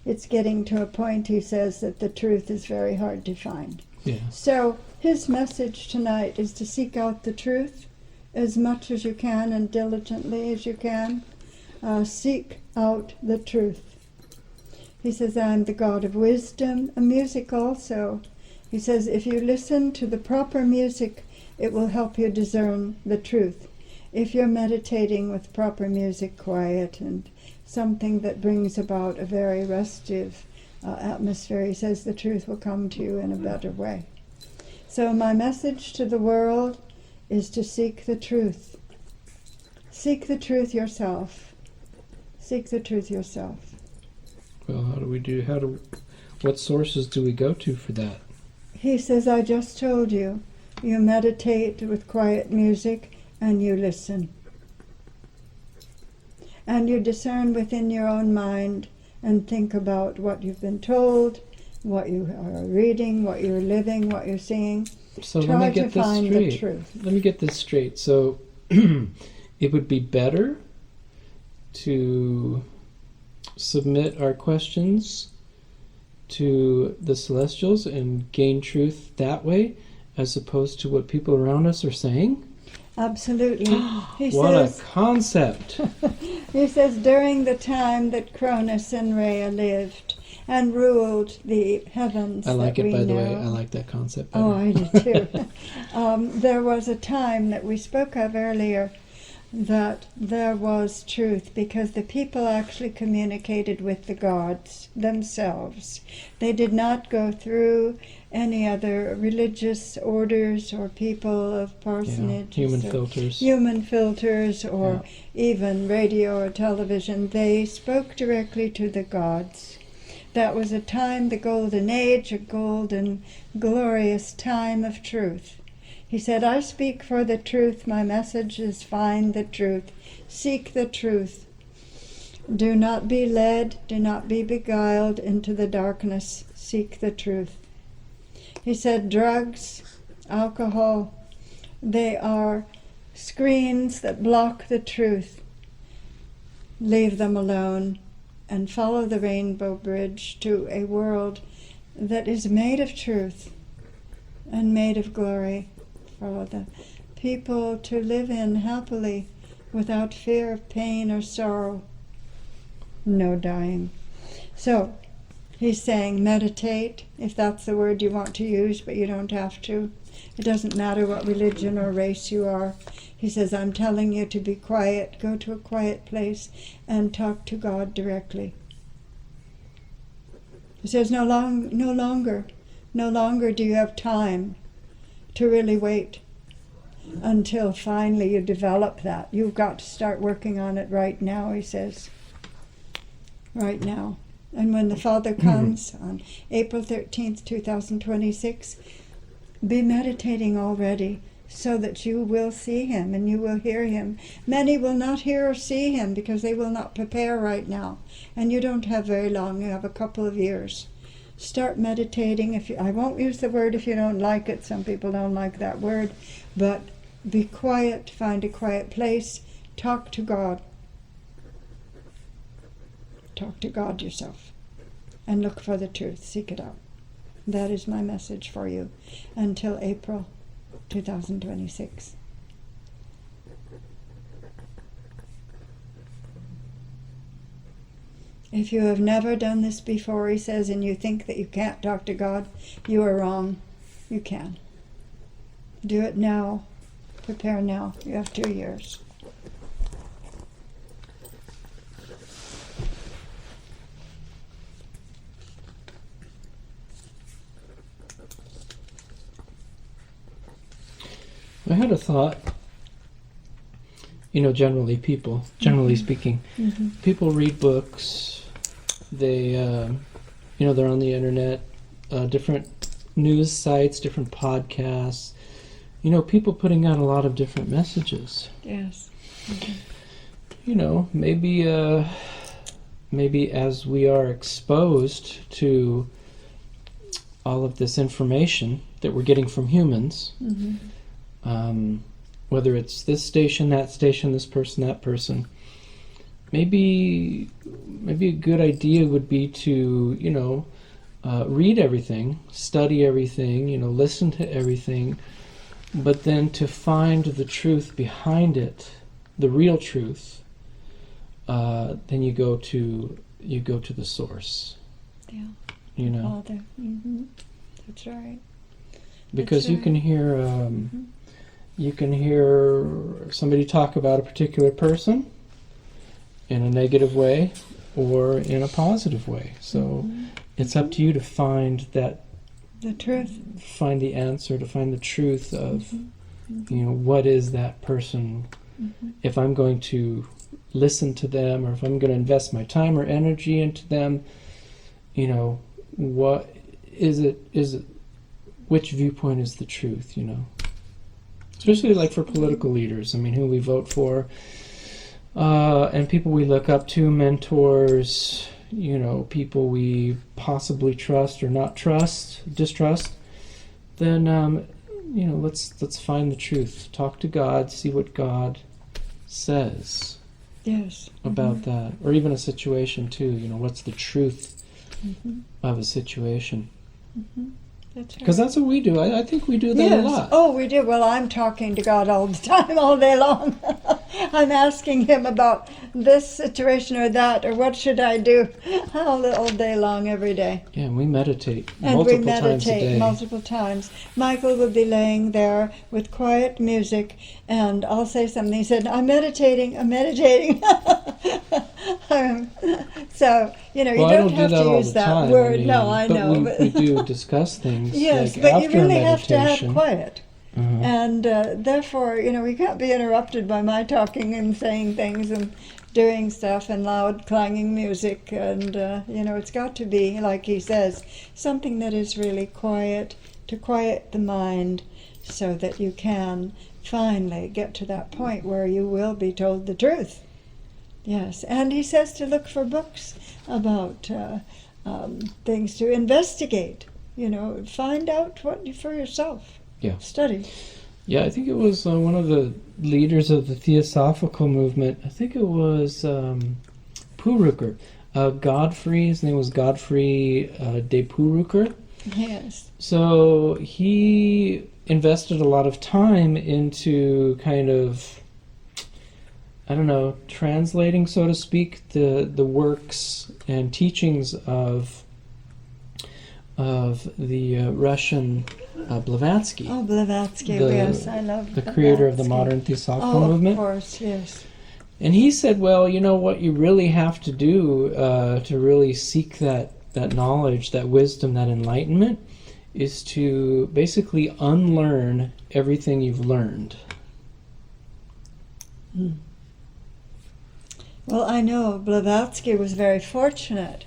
it's getting to a point, he says, that the truth is very hard to find. Yeah. So his message tonight is to seek out the truth as much as you can and diligently as you can. Seek out the truth. He says, I'm the God of wisdom, and music also. He says, if you listen to the proper music, it will help you discern the truth. If you're meditating with proper music, quiet, and something that brings about a very restive atmosphere, he says the truth will come to you in a better way. So my message to the world is to seek the truth. Seek the truth yourself. Seek the truth yourself. Well, what sources do we go to for that? He says, I just told you, you meditate with quiet music and you listen. And you discern within your own mind and think about what you've been told, what you are reading, what you're living, what you're seeing. So Try let me get to this find straight. the truth. Let me get this straight. So it would be better to submit our questions to the celestials and gain truth that way, as opposed to what people around us are saying? Absolutely. He What says, a concept! he says, during the time that Cronus and Rhea lived and ruled the heavens, I like that it, we by the way. know. I like that concept better. Oh, I do too. There was a time that we spoke of earlier that there was truth, because the people actually communicated with the gods themselves. They did not go through any other religious orders or people of parsonage. Human filters. Or even radio or television. They spoke directly to the gods. That was a time, the golden age, a golden, glorious time of truth. He said, I speak for the truth. My message is find the truth. Seek the truth. Do not be led. Do not be beguiled into the darkness. Seek the truth. He said, drugs, alcohol, they are screens that block the truth. Leave them alone and follow the rainbow bridge to a world that is made of truth and made of glory, for the people to live in happily without fear of pain or sorrow, no dying. So he's saying meditate, if that's the word you want to use, but you don't have to. It doesn't matter what religion or race you are. He says, I'm telling you to be quiet, go to a quiet place and talk to God directly. He says, no longer do you have time to really wait until finally you develop that. You've got to start working on it right now, he says. Right now. And when the Father comes on April 13th, 2026, be meditating already so that you will see him and you will hear him. Many will not hear or see him because they will not prepare right now. And you don't have very long. You have a couple of years. Start meditating. I won't use the word if you don't like it. Some people don't like that word. But be quiet. Find a quiet place. Talk to God. Talk to God yourself. And look for the truth. Seek it out. That is my message for you until April 2026. If you have never done this before, he says, and you think that you can't talk to God, you are wrong. You can. Do it now. Prepare now. You have 2 years. I had a thought. Generally speaking, people read books. They, they're on the internet, different news sites, different podcasts. People putting out a lot of different messages. Yes. maybe as we are exposed to all of this information that we're getting from humans, whether it's this station, this person, that person, maybe a good idea would be to, read everything, study everything, listen to everything, but then to find the truth behind it, the real truth, then you go to the source. Yeah. Father. That's right. Because That's you can hear you can hear somebody talk about a particular person in a negative way or in a positive way. So it's up to you to find the truth, find the answer, to find the truth of what is that person. If I'm going to listen to them, or if I'm going to invest my time or energy into them, what is it, which viewpoint is the truth, especially like for political leaders, who we vote for, and people we look up to, mentors, people we possibly trust or not distrust, then let's find the truth, talk to God, see what God says about that, or even a situation too. What's the truth of a situation? That's right. Because that's what we do. I think we do that a lot. Oh, we do. Well, I'm talking to God all the time, all day long. I'm asking him about this situation or that, or what should I do, all day long, every day. Yeah, and we meditate multiple times. Michael would be laying there with quiet music, and I'll say something. He said, I'm meditating. So, you don't have to use that word. No, I know. But we do discuss things. Yes, like but after you really meditation. have to have quiet. And therefore, we can't be interrupted by my talking and saying things and doing stuff and loud clanging music. And, it's got to be, like he says, something that is really quiet, to quiet the mind so that you can finally get to that point where you will be told the truth. Yes, and he says to look for books about things to investigate, find out for yourself. Yeah. Study. Yeah, I think it was one of the leaders of the Theosophical movement. I think it was Puruker. Godfrey, his name was Godfrey de Puruker. Yes. So he invested a lot of time into kind of, translating, so to speak, the works and teachings of the Russian Blavatsky. Oh, Blavatsky, yes, I love the Blavatsky. Creator of the modern Theosophical movement. Of course, yes. And he said, well, what you really have to do to really seek that knowledge, that wisdom, that enlightenment, is to basically unlearn everything you've learned. Well, I know Blavatsky was very fortunate.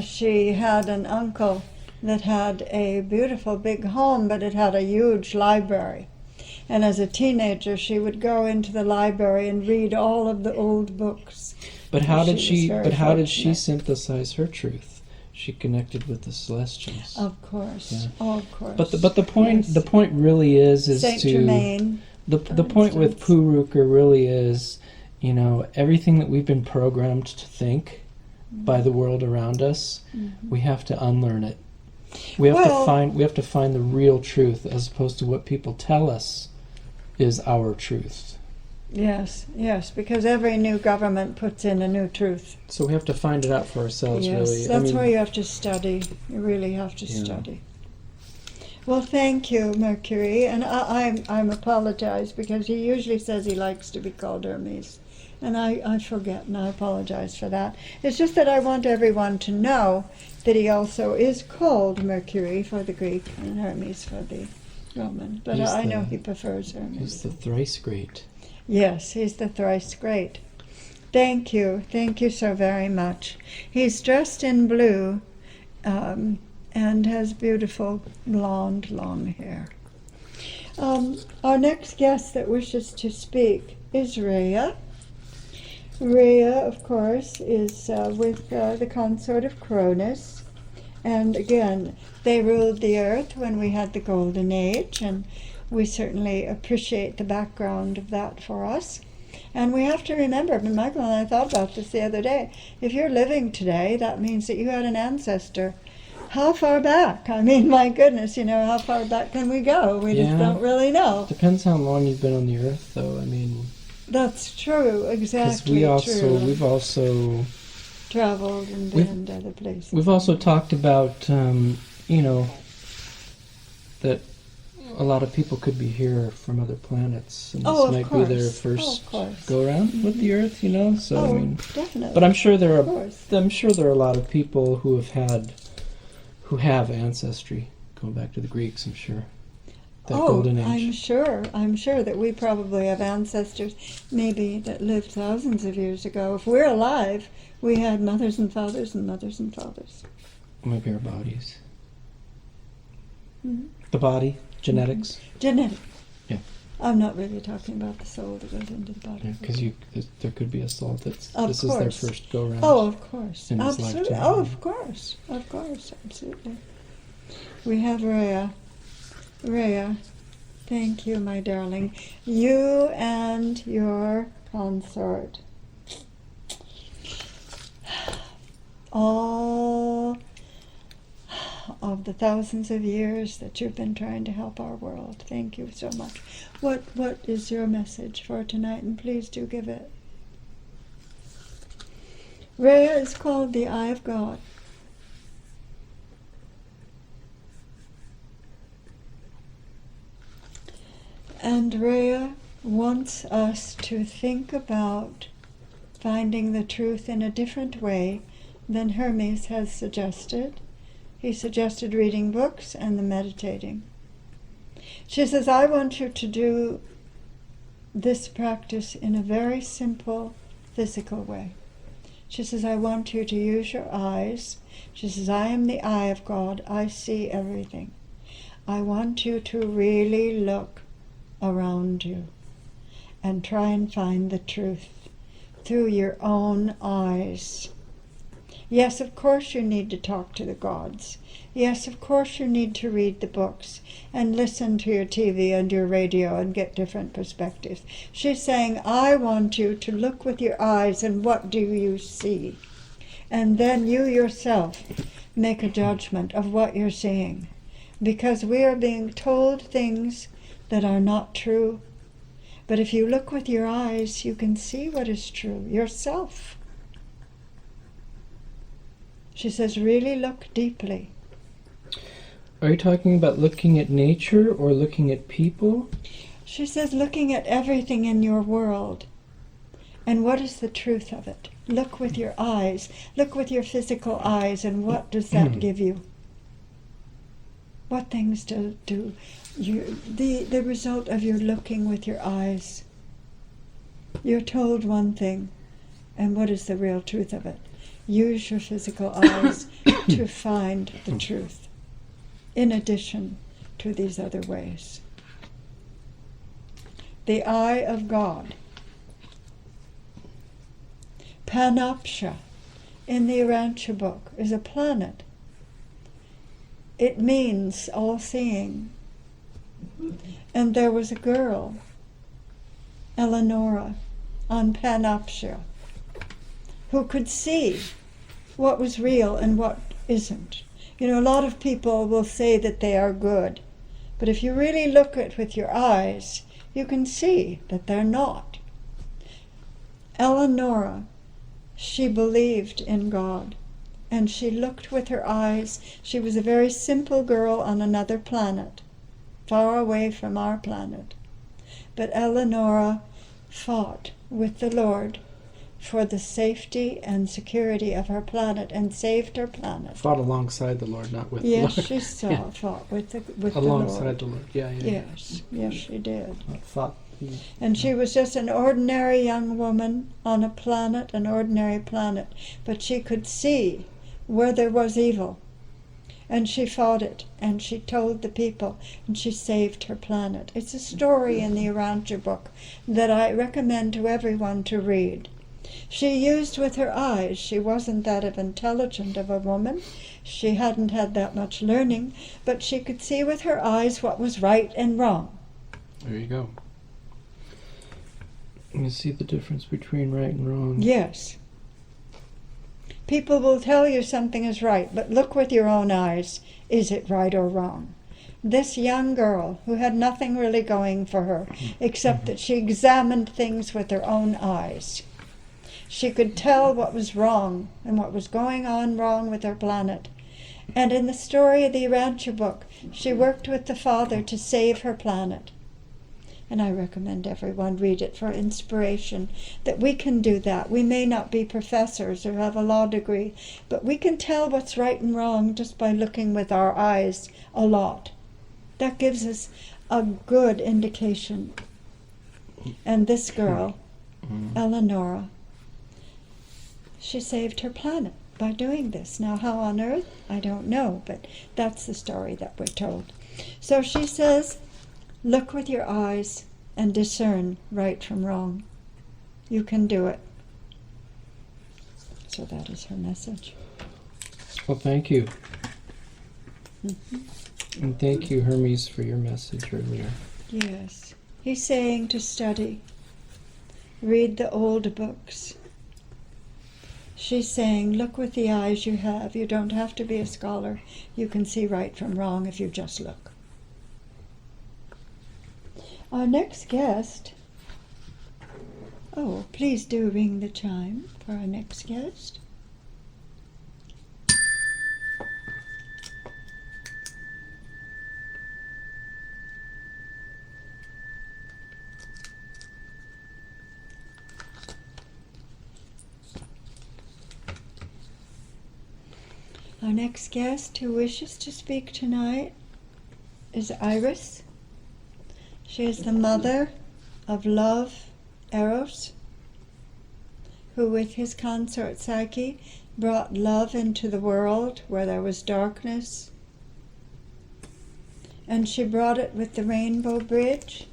She had an uncle that had a beautiful big home, but it had a huge library. And as a teenager, she would go into the library and read all of the old books. But how did she synthesize her truth? She connected with the celestials. Of course. Yeah. Oh, of course. But the point really is Saint Germain. The point with Puruker really is, everything that we've been programmed to think by the world around us, we have to unlearn it. We have to find the real truth, as opposed to what people tell us is our truth. Yes, because every new government puts in a new truth. So we have to find it out for ourselves, really. That's why you have to study. You really have to study. Well, thank you, Mercury. And I'm apologize, because he usually says he likes to be called Hermes. And I forget, and I apologize for that. It's just that I want everyone to know that he also is called Mercury for the Greek and Hermes for the Roman. But I know he prefers Hermes. He's the thrice great. Yes, he's the thrice great. Thank you so very much. He's dressed in blue and has beautiful blonde, long hair. Our next guest that wishes to speak is Rhea. Rhea, of course, is with the consort of Cronus. And again, they ruled the earth when we had the Golden Age, and we certainly appreciate the background of that for us. And we have to remember, Michael and I thought about this the other day, if you're living today, that means that you had an ancestor. How far back? I mean, my goodness, how far back can we go? We just don't really know. Depends how long you've been on the earth, though. I mean, that's true, exactly. We've also traveled and been to other places. We've also talked about, that a lot of people could be here from other planets, and this might be their first go around with the Earth. So I mean, definitely. But I'm sure there are a lot of people who have ancestry going back to the Greeks. I'm sure. That Golden Age. I'm sure that we probably have ancestors, maybe that lived thousands of years ago. If we're alive, we had mothers and fathers and mothers and fathers. Maybe our bodies. Mm-hmm. The body, genetics. Mm-hmm. Genetic. Yeah. I'm not really talking about the soul that goes into the body. Yeah, because there could be a soul this is their first go round. Oh, of course. In this Absolutely. lifetime. Oh, of course, absolutely. We have Rhea. Rhea, thank you, my darling. You and your consort. All of the thousands of years that you've been trying to help our world. Thank you so much. What is your message for tonight? And please do give it. Rhea is called the Eye of God. And Rhea wants us to think about finding the truth in a different way than Hermes has suggested. He suggested reading books and the meditating. She says, I want you to do this practice in a very simple, physical way. She says, I want you to use your eyes. She says, I am the eye of God. I see everything. I want you to really look around you and try and find the truth through your own eyes. Yes, of course you need to talk to the gods. Yes, of course you need to read the books and listen to your TV and your radio and get different perspectives. She's saying, I want you to look with your eyes and what do you see? And then you yourself make a judgment of what you're seeing. Because we are being told things that are not true. But if you look with your eyes, you can see what is true yourself. She says, really look deeply. Are you talking about looking at nature or looking at people? She says, looking at everything in your world. And what is the truth of it? Look with your eyes. Look with your physical eyes, and what does that give you? What things do the result of your looking with your eyes? You're told one thing, and what is the real truth of it? Use your physical eyes to find the truth, in addition to these other ways. The eye of God. Panopsia, in the Urantia Book, is a planet. It means all-seeing. And there was a girl, Eleonora, on Panopsia, who could see what was real and what isn't. A lot of people will say that they are good, but if you really look at it with your eyes, you can see that they're not. Eleonora, she believed in God, and she looked with her eyes. She was a very simple girl on another planet, far away from our planet. But Eleonora fought with the Lord for the safety and security of her planet and saved her planet. Fought alongside the Lord, not with the Lord. Yes, she fought with the Lord. Alongside the Lord, yeah. Yes, she did. Fought. And she was just an ordinary young woman on a planet, an ordinary planet. But she could see where there was evil. And she fought it, and she told the people, and she saved her planet. It's a story in the Urantia Book that I recommend to everyone to read. She used with her eyes. She wasn't that intelligent of a woman. She hadn't had that much learning, but she could see with her eyes what was right and wrong. There you go. You see the difference between right and wrong. Yes. People will tell you something is right, but look with your own eyes. Is it right or wrong? This young girl, who had nothing really going for her, except that she examined things with her own eyes. She could tell what was wrong and what was going on wrong with her planet. And in the story of the Urantia Book, she worked with the Father to save her planet. And I recommend everyone read it for inspiration, that we can do that. We may not be professors or have a law degree, but we can tell what's right and wrong just by looking with our eyes a lot. That gives us a good indication. And this girl, Eleonora, she saved her planet by doing this. Now, how on earth? I don't know, but that's the story that we're told. So she says, look with your eyes and discern right from wrong. You can do it. So that is her message. Well, thank you. Mm-hmm. And thank you, Hermes, for your message earlier. Yes. He's saying to study. Read the old books. She's saying, look with the eyes you have. You don't have to be a scholar. You can see right from wrong if you just look. Our next guest, please do ring the chime for our next guest. Our next guest who wishes to speak tonight is Iris. She is the mother of love, Eros, who with his consort Psyche brought love into the world where there was darkness. And she brought it with the rainbow bridge.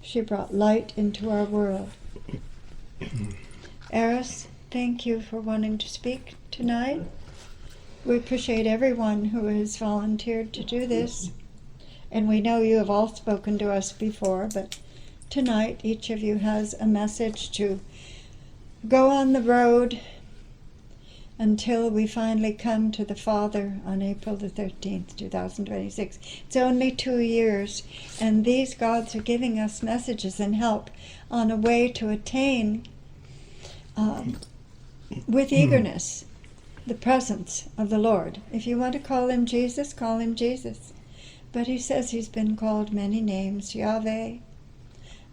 She brought light into our world. Eros, thank you for wanting to speak tonight. We appreciate everyone who has volunteered to do this. And we know you have all spoken to us before, but tonight each of you has a message to go on the road until we finally come to the Father on April the 13th, 2026. It's only 2 years, and these gods are giving us messages and help on a way to attain, with eagerness, the presence of the Lord. If you want to call him Jesus, call him Jesus. But he says he's been called many names, Yahweh,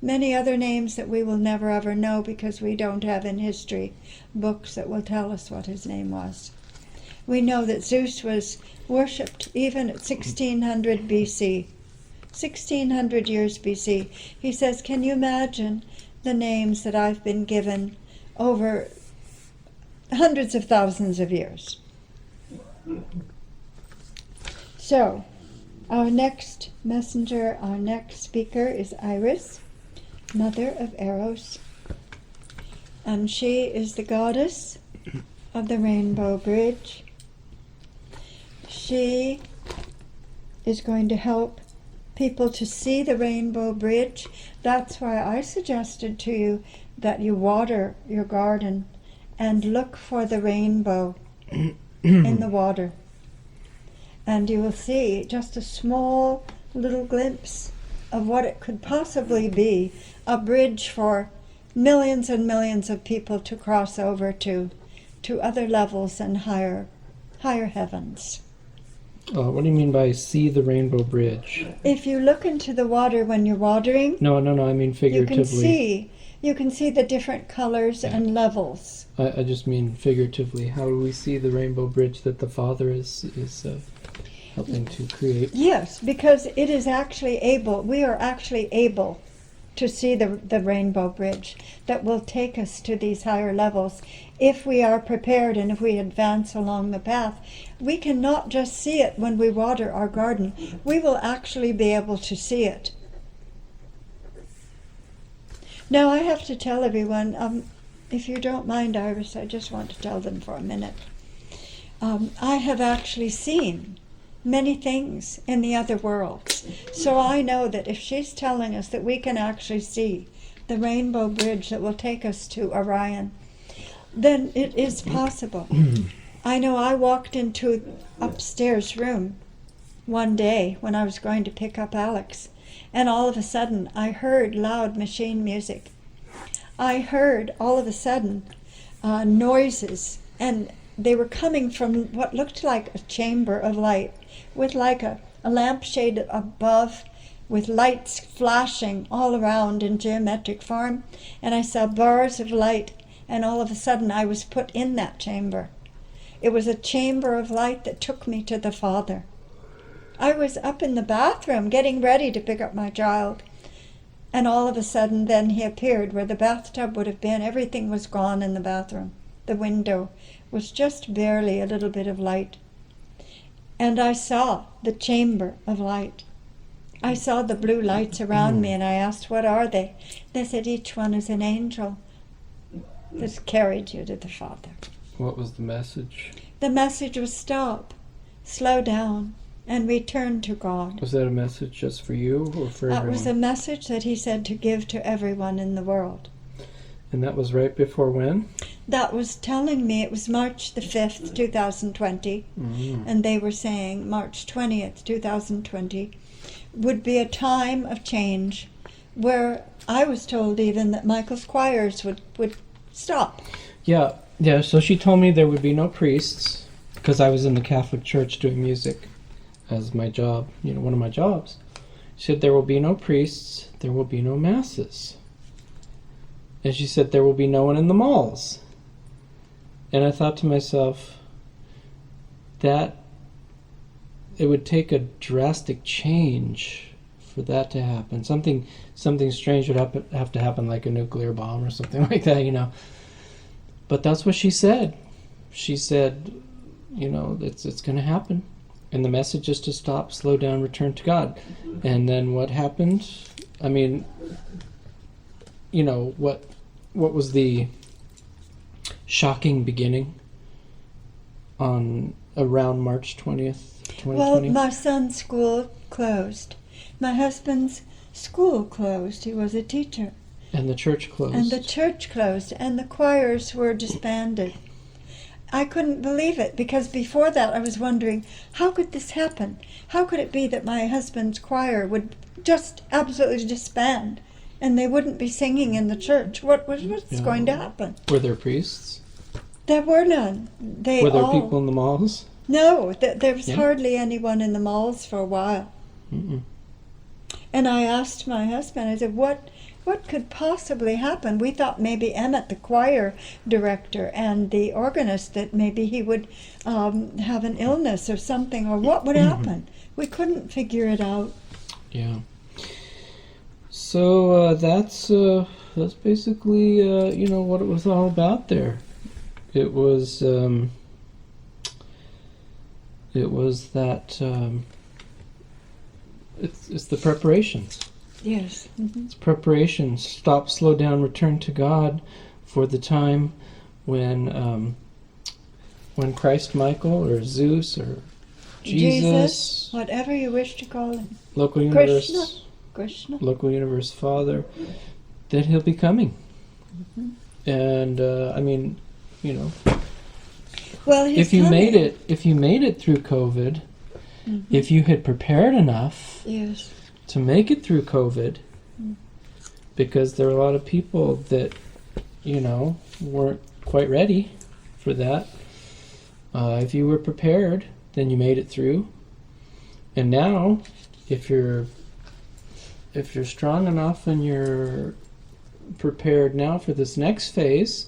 many other names that we will never ever know because we don't have in history books that will tell us what his name was. We know that Zeus was worshipped even at 1600 BC, 1600 years BC. He says, can you imagine the names that I've been given over hundreds of thousands of years? So, our next messenger, our next speaker is Iris, mother of Eros. And she is the goddess of the Rainbow Bridge. She is going to help people to see the Rainbow Bridge. That's why I suggested to you that you water your garden and look for the rainbow in the water. And you will see just a small little glimpse of what it could possibly be, a bridge for millions and millions of people to cross over to other levels and higher heavens. What do you mean by see the rainbow bridge? If you look into the water when you're watering, No, I mean figuratively. You can see the different colors and levels. I just mean figuratively. How do we see the rainbow bridge that the Father is helping to create? Yes, because it is actually we are actually able to see the rainbow bridge that will take us to these higher levels if we are prepared and if we advance along the path. We cannot just see it when we water our garden. We will actually be able to see it. Now I have to tell everyone, if you don't mind, Iris, I just want to tell them for a minute. I have actually seen many things in the other worlds. So I know that if she's telling us that we can actually see the rainbow bridge that will take us to Orion, then it is possible. I know I walked into upstairs room one day when I was going to pick up Alex, and all of a sudden I heard loud machine music. I heard all of a sudden noises, and they were coming from what looked like a chamber of light, with like a lampshade above, with lights flashing all around in geometric form, and I saw bars of light, and all of a sudden I was put in that chamber. It was a chamber of light that took me to the Father. I was up in the bathroom getting ready to pick up my child, and all of a sudden then he appeared where the bathtub would have been. Everything was gone in the bathroom. The window was just barely a little bit of light. And I saw the chamber of light. I saw the blue lights around me, and I asked, what are they? They said, each one is an angel that's carried you to the Father. What was the message? The message was stop, slow down, and return to God. Was that a message just for you or for That everyone? was a message that he said to give to everyone in the world. And that was right before when? That was telling me it was March the 5th, 2020, and they were saying March 20th, 2020 would be a time of change where I was told even that Michael's choirs would stop. Yeah, so she told me there would be no priests because I was in the Catholic Church doing music as my job, one of my jobs. She said there will be no priests, there will be no masses. And she said there will be no one in the malls. And I thought to myself that it would take a drastic change for that to happen. Something strange would have to happen, like a nuclear bomb or something like that, But that's what she said. She said, it's going to happen. And the message is to stop, slow down, return to God. And then what happened? I mean, what was the shocking beginning on around March 20th, 2020? Well, my son's school closed. My husband's school closed. He was a teacher. And the church closed. And the church closed, and the choirs were disbanded. I couldn't believe it, because before that I was wondering, how could this happen? How could it be that my husband's choir would just absolutely disband, and they wouldn't be singing in the church? What's going to happen? Were there priests? There were none. Were there people in the malls? No, there was hardly anyone in the malls for a while. Mm-mm. And I asked my husband, I said, what could possibly happen? We thought maybe Emmett, the choir director, and the organist, that maybe he would have an illness or something, or what would happen? We couldn't figure it out. Yeah. So that's basically what it was all about there. It was that it's the preparations. Yes. Mm-hmm. It's preparation. Stop, slow down, return to God for the time when Christ Michael or Zeus or Jesus, whatever you wish to call him, local universe, Krishna, local universe Father, that he'll be coming. Mm-hmm. And well, if you made it through COVID, mm-hmm. if you had prepared enough. Yes. To make it through COVID, because there are a lot of people that, weren't quite ready for that. If you were prepared, then you made it through. And now, if you're strong enough and you're prepared now for this next phase,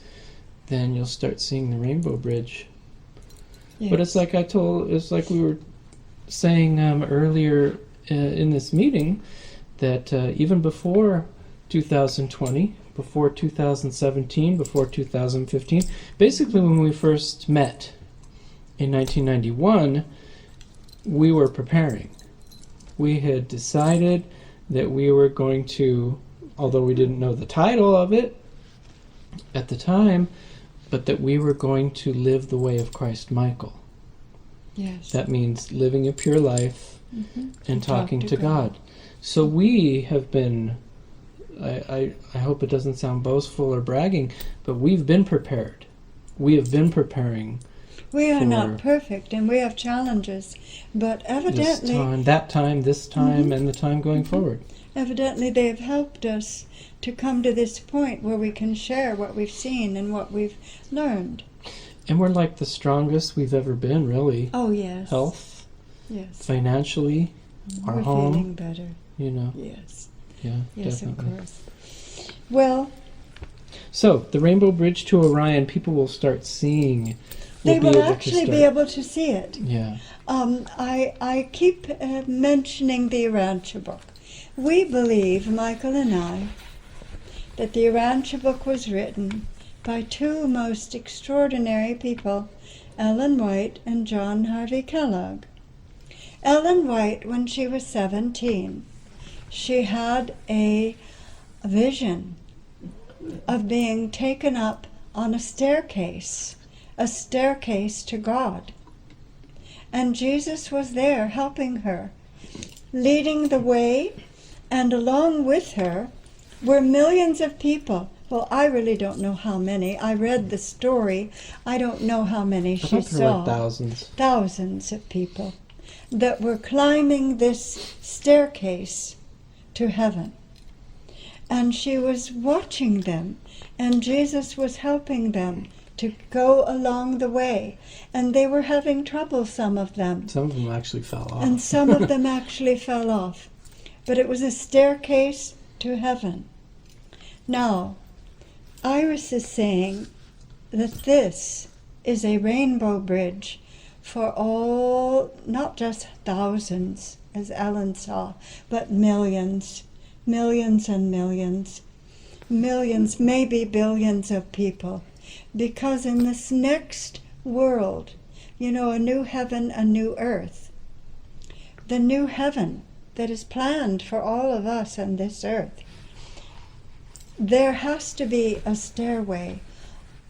then you'll start seeing the rainbow bridge. Yes. But it's like we were saying earlier in this meeting, that even before 2020, before 2017, before 2015, basically when we first met in 1991, we were preparing. We had decided that we were going to, although we didn't know the title of it, at the time, but that we were going to live the way of Christ Michael. Yes. That means living a pure life and talking to God. So we have been, I hope it doesn't sound boastful or bragging, but we've been prepared. We have been preparing. We are not perfect, and we have challenges, but evidently... this time, and the time going forward. Evidently they have helped us to come to this point where we can share what we've seen and what we've learned. And we're like the strongest we've ever been, really. Oh, yes. Health. Yes. Financially. Our home. We're feeling better. You know. Yes. Yeah, yes, definitely. of course. Well... So, the Rainbow Bridge to Orion, people will start seeing. They will actually be able to see it. Yeah. I keep mentioning the Urantia Book. We believe, Michael and I, that the Urantia Book was written by two most extraordinary people, Ellen White and John Harvey Kellogg. Ellen White, when she was 17, she had a vision of being taken up on a staircase to God. And Jesus was there helping her, leading the way, and along with her were millions of people. Well, I really don't know how many. I read the story. I don't know how many she saw. Like thousands. Thousands of people that were climbing this staircase to heaven. And she was watching them, and Jesus was helping them to go along the way. And they were having trouble, some of them. Some of them actually fell off. And some of them actually fell off. But it was a staircase to heaven. Now, Iris is saying that this is a rainbow bridge for all, not just thousands, as Ellen saw, but millions. Millions and millions, millions, maybe billions of people. Because in this next world, you know, a new heaven, a new earth, the new heaven that is planned for all of us on this earth, there has to be a stairway,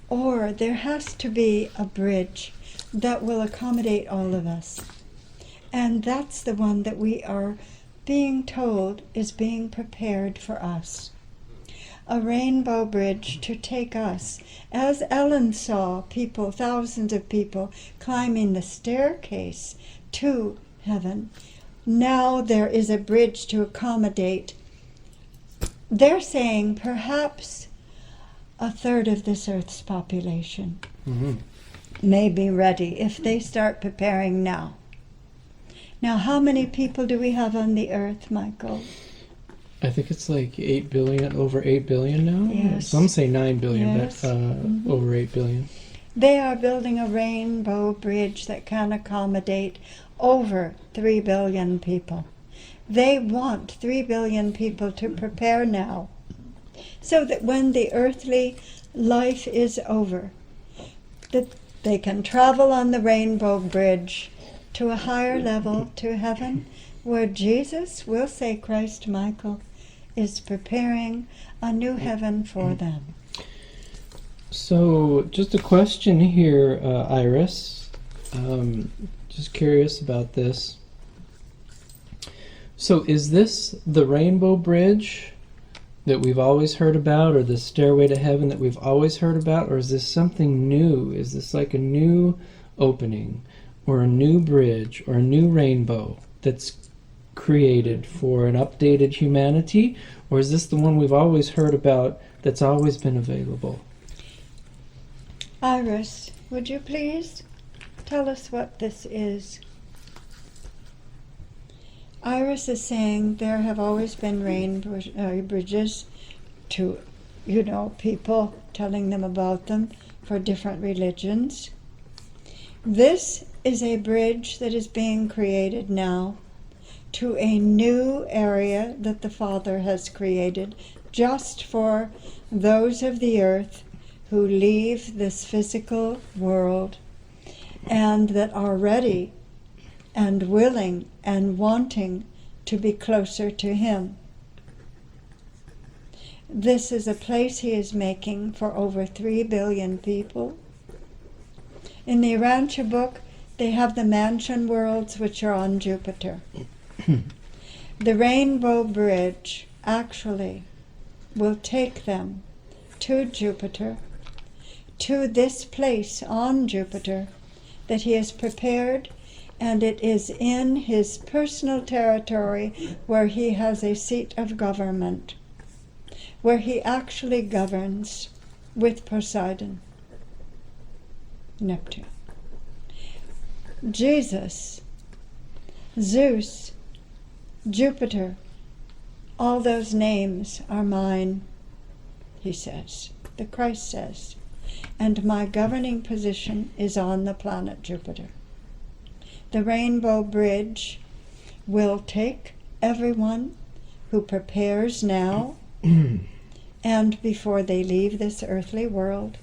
or there has to be a bridge that will accommodate all of us. And that's the one that we are being told is being prepared for us. A rainbow bridge to take us, as Ellen saw people, thousands of people, climbing the staircase to heaven. Now there is a bridge to accommodate, they're saying, perhaps a third of this earth's population may be ready if they start preparing now. Now, how many people do we have on the earth, Michael? I think it's like 8 billion, over 8 billion now. Yes. Some say 9 billion, Yes. but over 8 billion. They are building a rainbow bridge that can accommodate over 3 billion people. They want 3 billion people to prepare now, so that when the earthly life is over, that they can travel on the rainbow bridge to a higher level, to heaven, where Jesus, will say Christ Michael, is preparing a new heaven for them. So, just a question here, Iris. Just curious about this. So, is this the rainbow bridge that we've always heard about, or the stairway to heaven that we've always heard about, or is this something new? Is this like a new opening, or a new bridge, or a new rainbow that's created for an updated humanity? Or is this the one we've always heard about that's always been available? Iris, would you please tell us what this is? Iris is saying there have always been bridges to, you know, people, telling them about them for different religions. This is a bridge that is being created now to a new area that the Father has created just for those of the earth who leave this physical world and that are ready and willing and wanting to be closer to Him. This is a place he is making for over 3 billion people. In the Urantia Book, they have the mansion worlds which are on Jupiter. The Rainbow Bridge actually will take them to Jupiter, to this place on Jupiter that he has prepared, and it is in his personal territory where he has a seat of government, where he actually governs with Poseidon, Neptune. Jesus, Zeus, Jupiter, all those names are mine, he says, the Christ says, and my governing position is on the planet Jupiter. The Rainbow Bridge will take everyone who prepares now and before they leave this earthly world.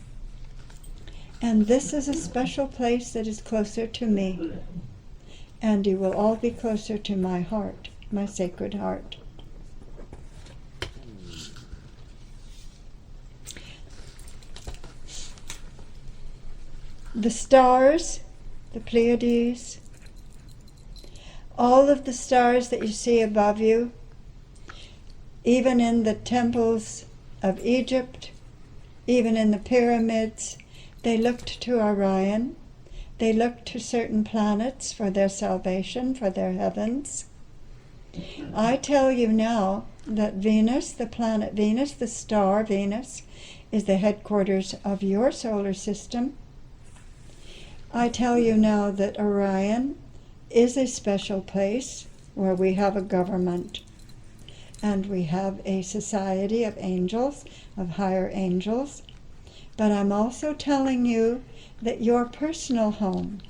And this is a special place that is closer to me. And you will all be closer to my heart, my sacred heart. The stars, the Pleiades, all of the stars that you see above you, even in the temples of Egypt, even in the pyramids, they looked to Orion. They looked to certain planets for their salvation, for their heavens. I tell you now that Venus, the planet Venus, the star Venus, is the headquarters of your solar system. I tell you now that Orion is a special place where we have a government and we have a society of angels, of higher angels. But I'm also telling you that your personal home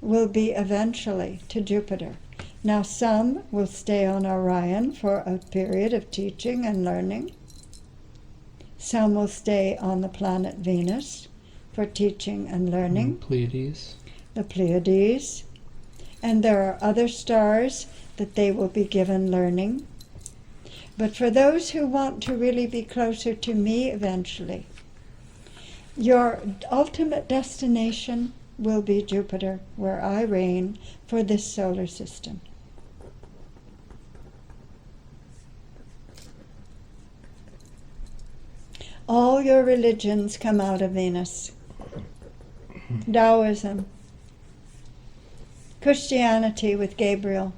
will be eventually to Jupiter. Now some will stay on Orion for a period of teaching and learning. Some will stay on the planet Venus for teaching and learning. Pleiades. The Pleiades. And there are other stars that they will be given learning. But for those who want to really be closer to me eventually, your ultimate destination will be Jupiter, where I reign for this solar system. All your religions come out of Venus. Taoism, Christianity with Gabriel,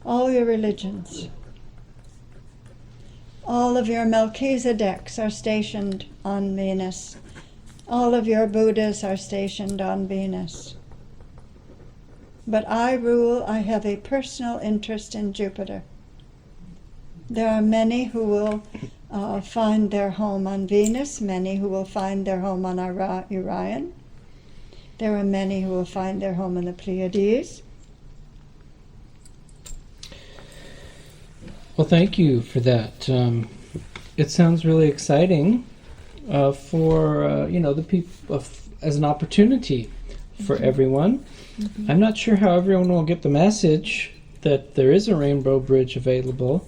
all your religions. All of your Melchizedeks are stationed on Venus. All of your Buddhas are stationed on Venus. But I rule, I have a personal interest in Jupiter. There are many who will find their home on Venus, many who will find their home on Orion. There are many who will find their home in the Pleiades. Well, thank you for that. It sounds really exciting for the people as an opportunity for everyone. Mm-hmm. I'm not sure how everyone will get the message that there is a rainbow bridge available,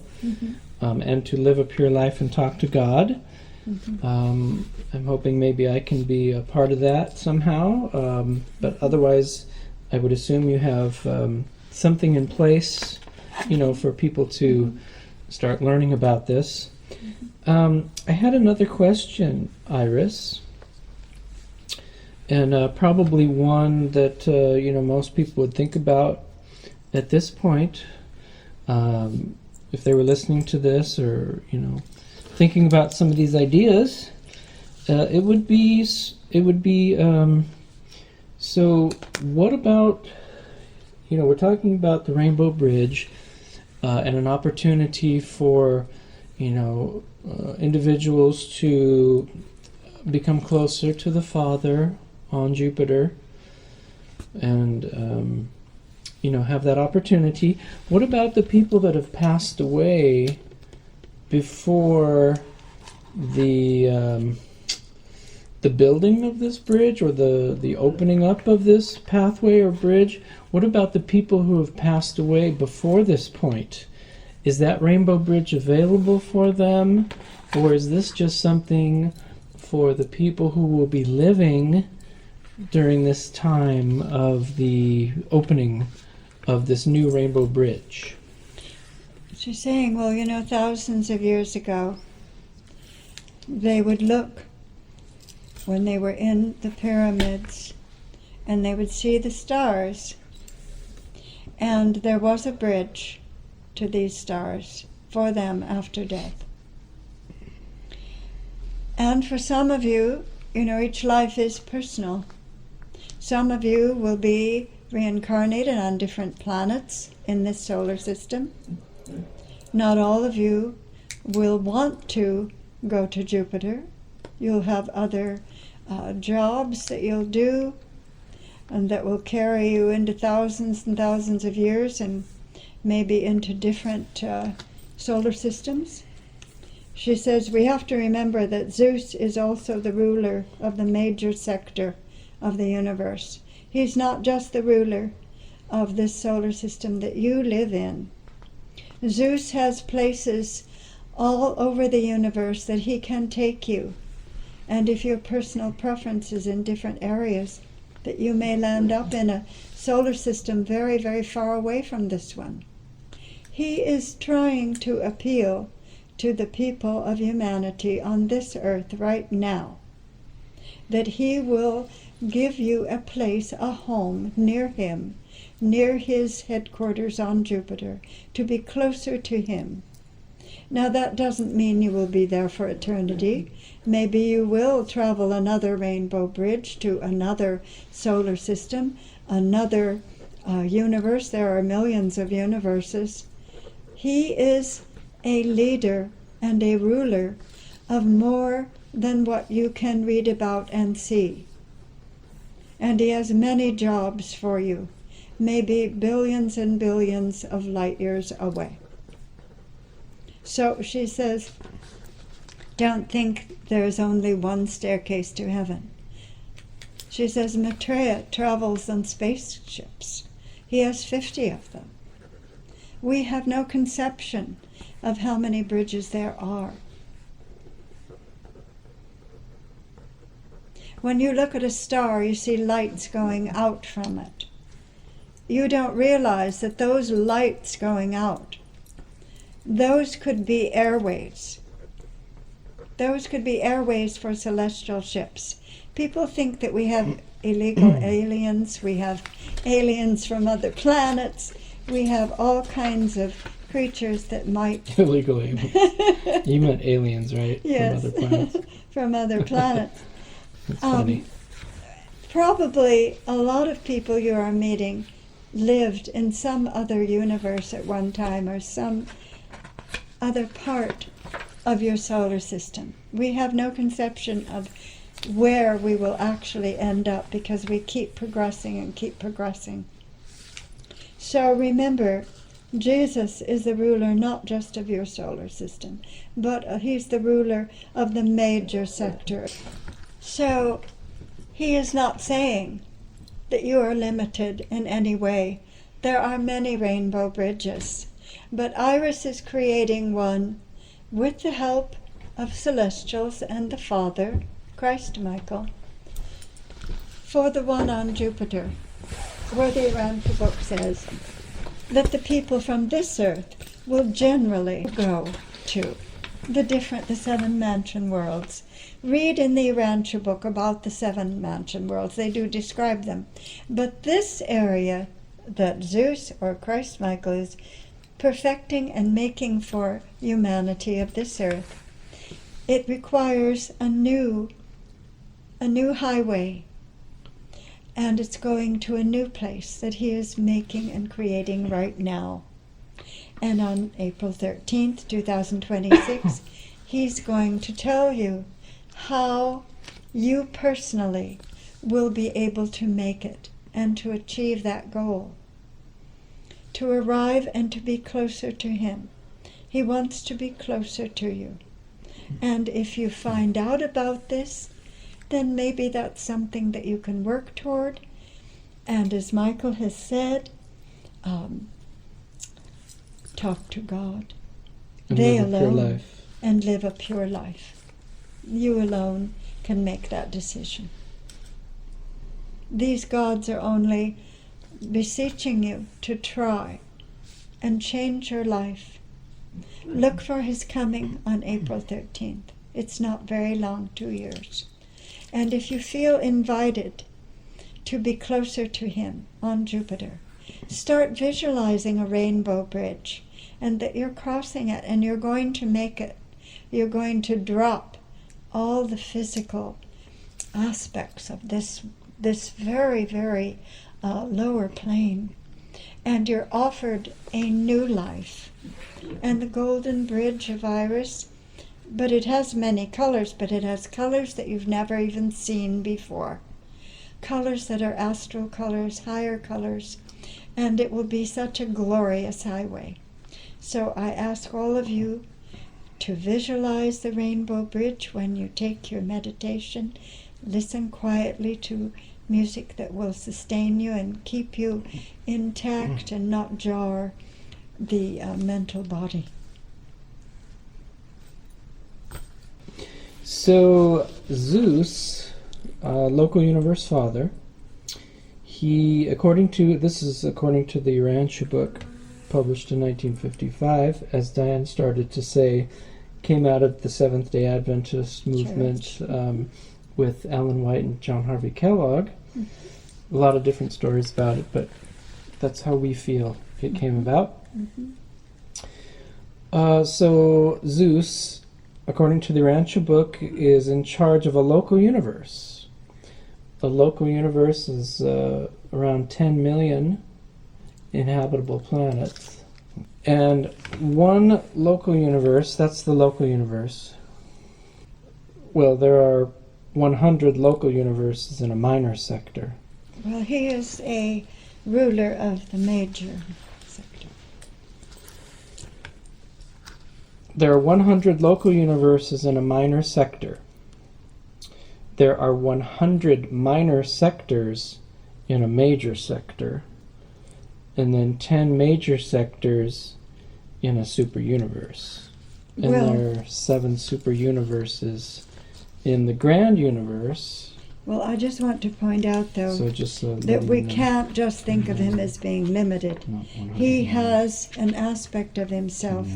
and to live a pure life and talk to God. Mm-hmm. I'm hoping maybe I can be a part of that somehow, but otherwise I would assume you have something in place, for people to start learning about this. I had another question, Iris, and probably one that most people would think about at this point, if they were listening to this or thinking about some of these ideas. It would be so what about we're talking about the Rainbow Bridge and an opportunity for individuals to become closer to the Father on Jupiter and have that opportunity. What about the people that have passed away before the building of this bridge or the opening up of this pathway or bridge? What about the people who have passed away before this point? is that rainbow bridge available for them? Or is this just something for the people who will be living during this time of the opening of this new rainbow bridge? She's saying, well, thousands of years ago, they would look when they were in the pyramids and they would see the stars, and there was a bridge to these stars for them after death. And for some of you, each life is personal. Some of you will be reincarnated on different planets in this solar system. Not all of you will want to go to Jupiter. You'll have other jobs that you'll do and that will carry you into thousands and thousands of years and maybe into different solar systems. She says we have to remember that Zeus is also the ruler of the major sector of the universe. He's not just the ruler of this solar system that you live in. Zeus has places all over the universe that he can take you. And if your personal preference is in different areas, that you may land up in a solar system very, very far away from this one. He is trying to appeal to the people of humanity on this earth right now, that he will give you a place, a home near him, near his headquarters on Jupiter, to be closer to him. Now that doesn't mean you will be there for eternity. Maybe you will travel another rainbow bridge to another solar system, another universe. There are millions of universes. He is a leader and a ruler of more than what you can read about and see. And he has many jobs for you, maybe billions and billions of light years away. So she says, don't think there's only one staircase to heaven. She says Maitreya travels on spaceships. He has 50 of them. We have no conception of how many bridges there are. When you look at a star, you see lights going out from it. You don't realize that those lights going out, those could be airways. Those could be airways for celestial ships. People think that we have illegal aliens, we have aliens from other planets, we have all kinds of creatures that might... Illegal aliens. You meant aliens, right? Yes. From other planets. From other planets. That's funny. Probably a lot of people you are meeting lived in some other universe at one time or some other part of your solar system. We have no conception of where we will actually end up because we keep progressing and keep progressing. So remember, Jesus is the ruler not just of your solar system, but he's the ruler of the major sector. So he is not saying that you are limited in any way. There are many rainbow bridges, but Iris is creating one with the help of celestials and the Father, Christ Michael, for the one on Jupiter, where the Urantia Book says that the people from this earth will generally go to the 7 mansion worlds. Read in the Urantia Book about the 7 mansion worlds. They do describe them. But this area that Zeus or Christ Michael is perfecting and making for humanity of this earth, it requires a new highway, and it's going to a new place that he is making and creating right now. And on April 13th, 2026, he's going to tell you how you personally will be able to make it and to achieve that goal, to arrive and to be closer to him. He wants to be closer to you. And if you find out about this, then maybe that's something that you can work toward. talk to God. And They live a pure alone. life. And live a pure life. You alone can make that decision. These gods are only beseeching you to try and change your life. Look for his coming on April 13th. It's not very long, 2 years. And if you feel invited to be closer to him on Jupiter, start visualizing a rainbow bridge and that you're crossing it and you're going to make it. You're going to drop all the physical aspects of this very, very lower plane. And you're offered a new life. And the golden bridge of Iris, but it has many colors, but it has colors that you've never even seen before. Colors that are astral colors, higher colors, and it will be such a glorious highway. So I ask all of you to visualize the rainbow bridge when you take your meditation. Listen quietly to music that will sustain you and keep you intact and not jar the mental body. So Zeus, local universe father, according to the Urantia Book, published in 1955, as Dianne started to say, came out of the Seventh-day Adventist movement with Ellen White and John Harvey Kellogg. A lot of different stories about it, but that's how we feel it came about. So Zeus, according to the Urantia Book, is in charge of a local universe. A local universe is around 10 million inhabitable planets. And one local universe, that's the local universe. Well, there are 100 local universes in a minor sector. Well, he is a ruler of the major sector. There are 100 local universes in a minor sector. There are 100 minor sectors in a major sector, and then 10 major sectors in a super universe. And there are 7 super universes in the grand universe. Well, I just want to point out, though, So just that we can't just think of him as being limited. He has an aspect of himself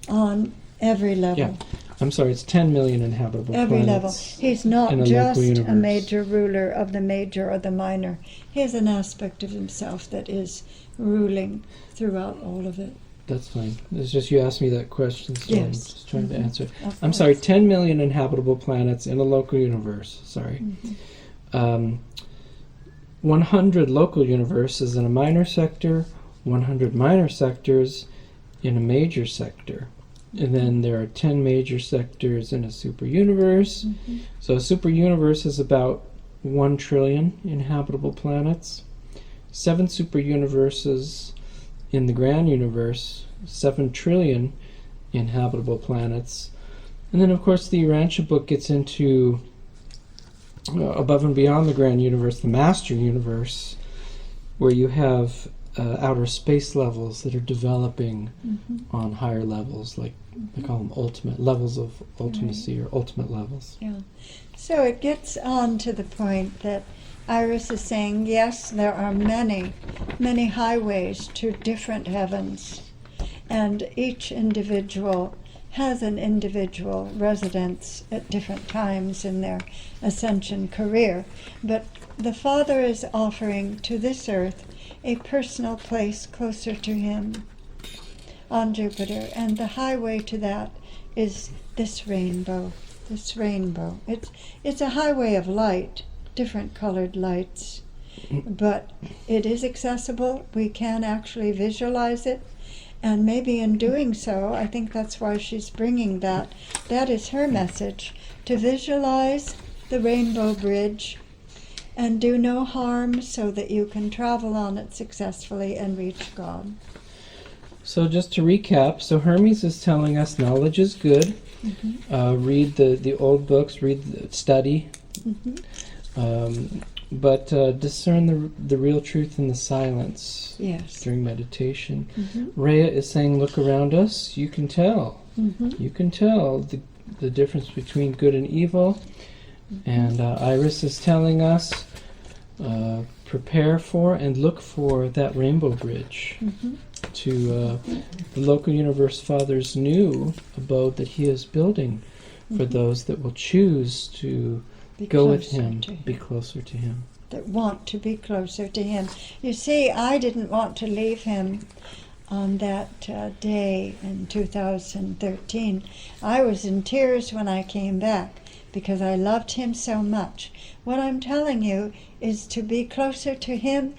on every level. Yeah, I'm sorry, it's 10 million inhabitable Every level. planets. He's not in a just local a universe. major ruler of the major or the minor. He has an aspect of himself that is ruling throughout all of it. That's fine. It's just you asked me that question, so I'm Yes. just trying to answer. Of I'm course. sorry, 10 million inhabitable planets in a local universe. Sorry. 100 local universes in a minor sector, 100 minor sectors in a major sector. And then there are 10 major sectors in a super universe. So a super universe is about 1 trillion inhabitable planets. 7 super universes in the grand universe, 7 trillion inhabitable planets. And then, of course, the Urantia Book gets into above and beyond the grand universe, the master universe, where you have outer space levels that are developing on higher levels, like they call them ultimate levels of ultimacy or ultimate levels. Yeah. So it gets on to the point that Iris is saying, yes, there are many, many highways to different heavens, and each individual has an individual residence at different times in their ascension career. But the Father is offering to this earth a personal place closer to him on Jupiter, and the highway to that is this rainbow. This rainbow. It's a highway of light, different colored lights, but it is accessible. We can actually visualize it, and maybe in doing so, I think that's why she's bringing that. That is her message, to visualize the rainbow bridge and do no harm so that you can travel on it successfully and reach God. So just to recap, so Hermes is telling us knowledge is good. Read the old books, study. but discern the real truth in the silence Yes. during meditation. Mm-hmm. Rhea is saying, look around us. You can tell. Mm-hmm. You can tell the difference between good and evil. And Iris is telling us, prepare for and look for that rainbow bridge Mm-hmm. to the local universe father's new abode that he is building for those that will choose to go with him, be closer to him. That want to be closer to him. You see, I didn't want to leave him on that day in 2013. I was in tears when I came back because I loved him so much. What I'm telling you is to be closer to him.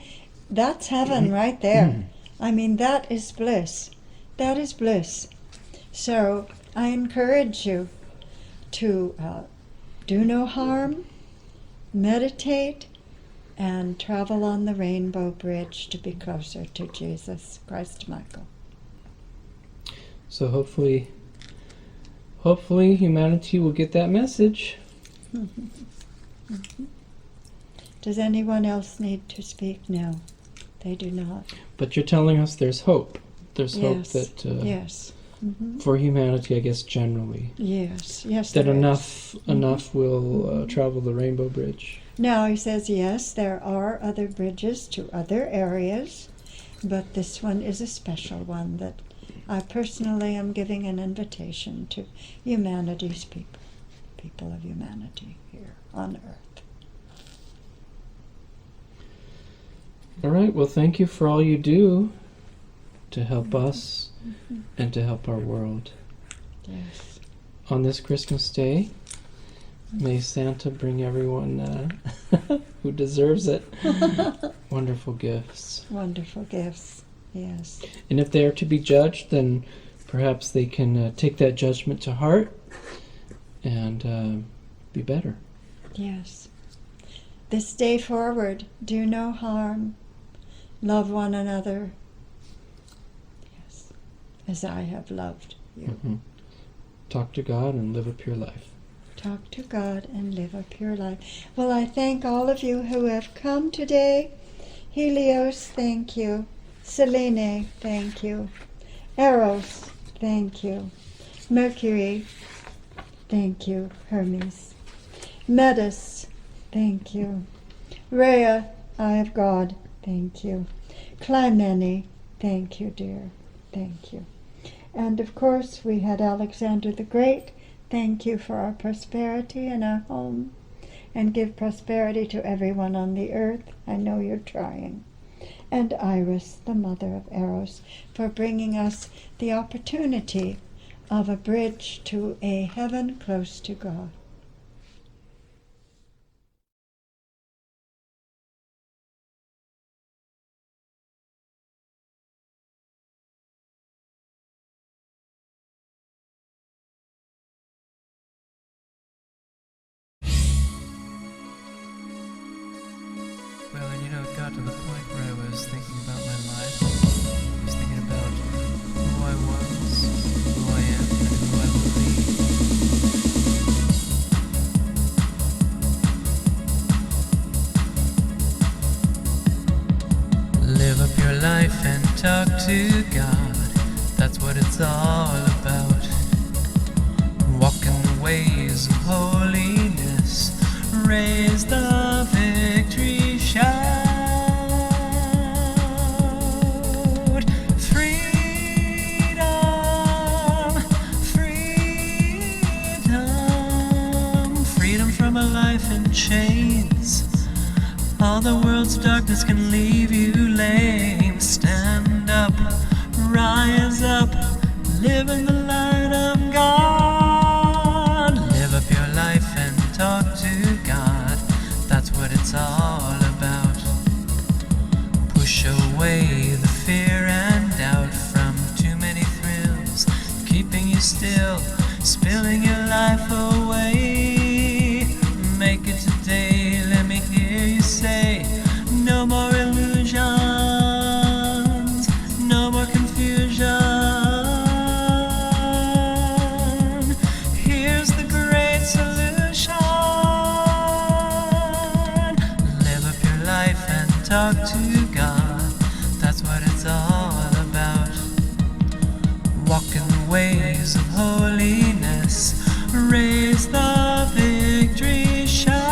That's heaven right there. I mean, that is bliss. That is bliss. So I encourage you to do no harm, meditate, and travel on the rainbow bridge to be closer to Jesus Christ Michael. So hopefully humanity will get that message. Does anyone else need to speak? No, they do not. But you're telling us there's hope. There's hope Yes. that Yes. Mm-hmm. for humanity, I guess, generally. Yes. Yes. That there is. enough will travel the rainbow bridge. Now he says, yes, there are other bridges to other areas, but this one is a special one that I personally am giving an invitation to humanity's people of humanity here on earth. All right, well, thank you for all you do to help us and to help our world. Yes. On this Christmas day, may Santa bring everyone who deserves it wonderful gifts. Wonderful gifts. Yes. And if they are to be judged, then perhaps they can take that judgment to heart and be better. Yes. This day forward, do no harm. Love one another. Yes. As I have loved you. Mm-hmm. Talk to God and live a pure life. Talk to God and live a pure life. Well, I thank all of you who have come today. Helios, thank you. Selene, thank you. Eros, thank you. Mercury, thank you. Hermes. Metis, thank you. Rhea, eye of God, thank you. Clymene, thank you, dear. Thank you. And of course, we had Alexander the Great. Thank you for our prosperity in our home, and give prosperity to everyone on the earth. I know you're trying. And Iris, the mother of Eros, for bringing us the opportunity of a bridge to a heaven close to God. Well, and it got to the point where I was thinking about my life. I was thinking about who I was, who I am, and who I will be. Live up your life and talk to God. That's what it's all about. Walk in the ways of holiness. Raise the victory shout. Freedom, freedom, freedom from a life in chains. All the world's darkness can leave you lame. Stand up, rise up, live in the light of God. Live up your life and talk to God. That's what it's all about. Push away the fear and doubt from too many thrills, keeping you still, spilling your life away. Make it today, let me hear you say, no more illusions, no more confusion. talk to God. That's what it's all about. Walk in the ways of holiness. Raise the victory shout.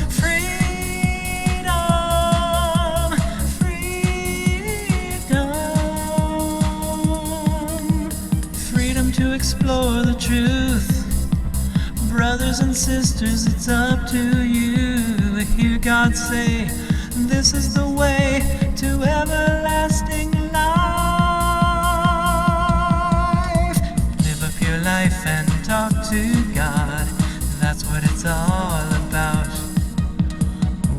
Freedom, freedom, freedom to explore the truth. Brothers and sisters, it's up to you. Hear God say, this is the way to everlasting life. Live a pure life and talk to God. That's what it's all about.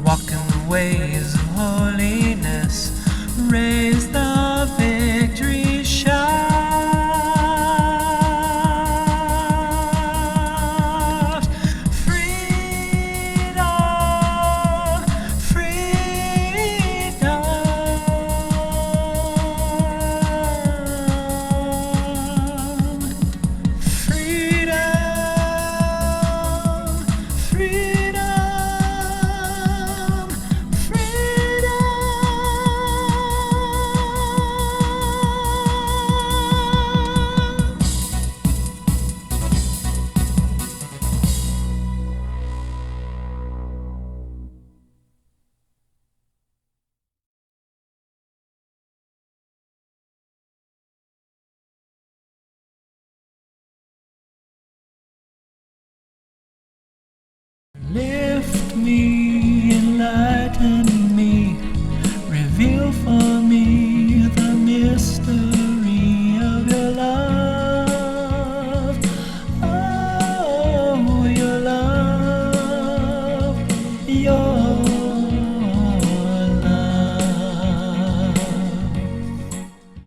Walk in the ways of holiness. Raise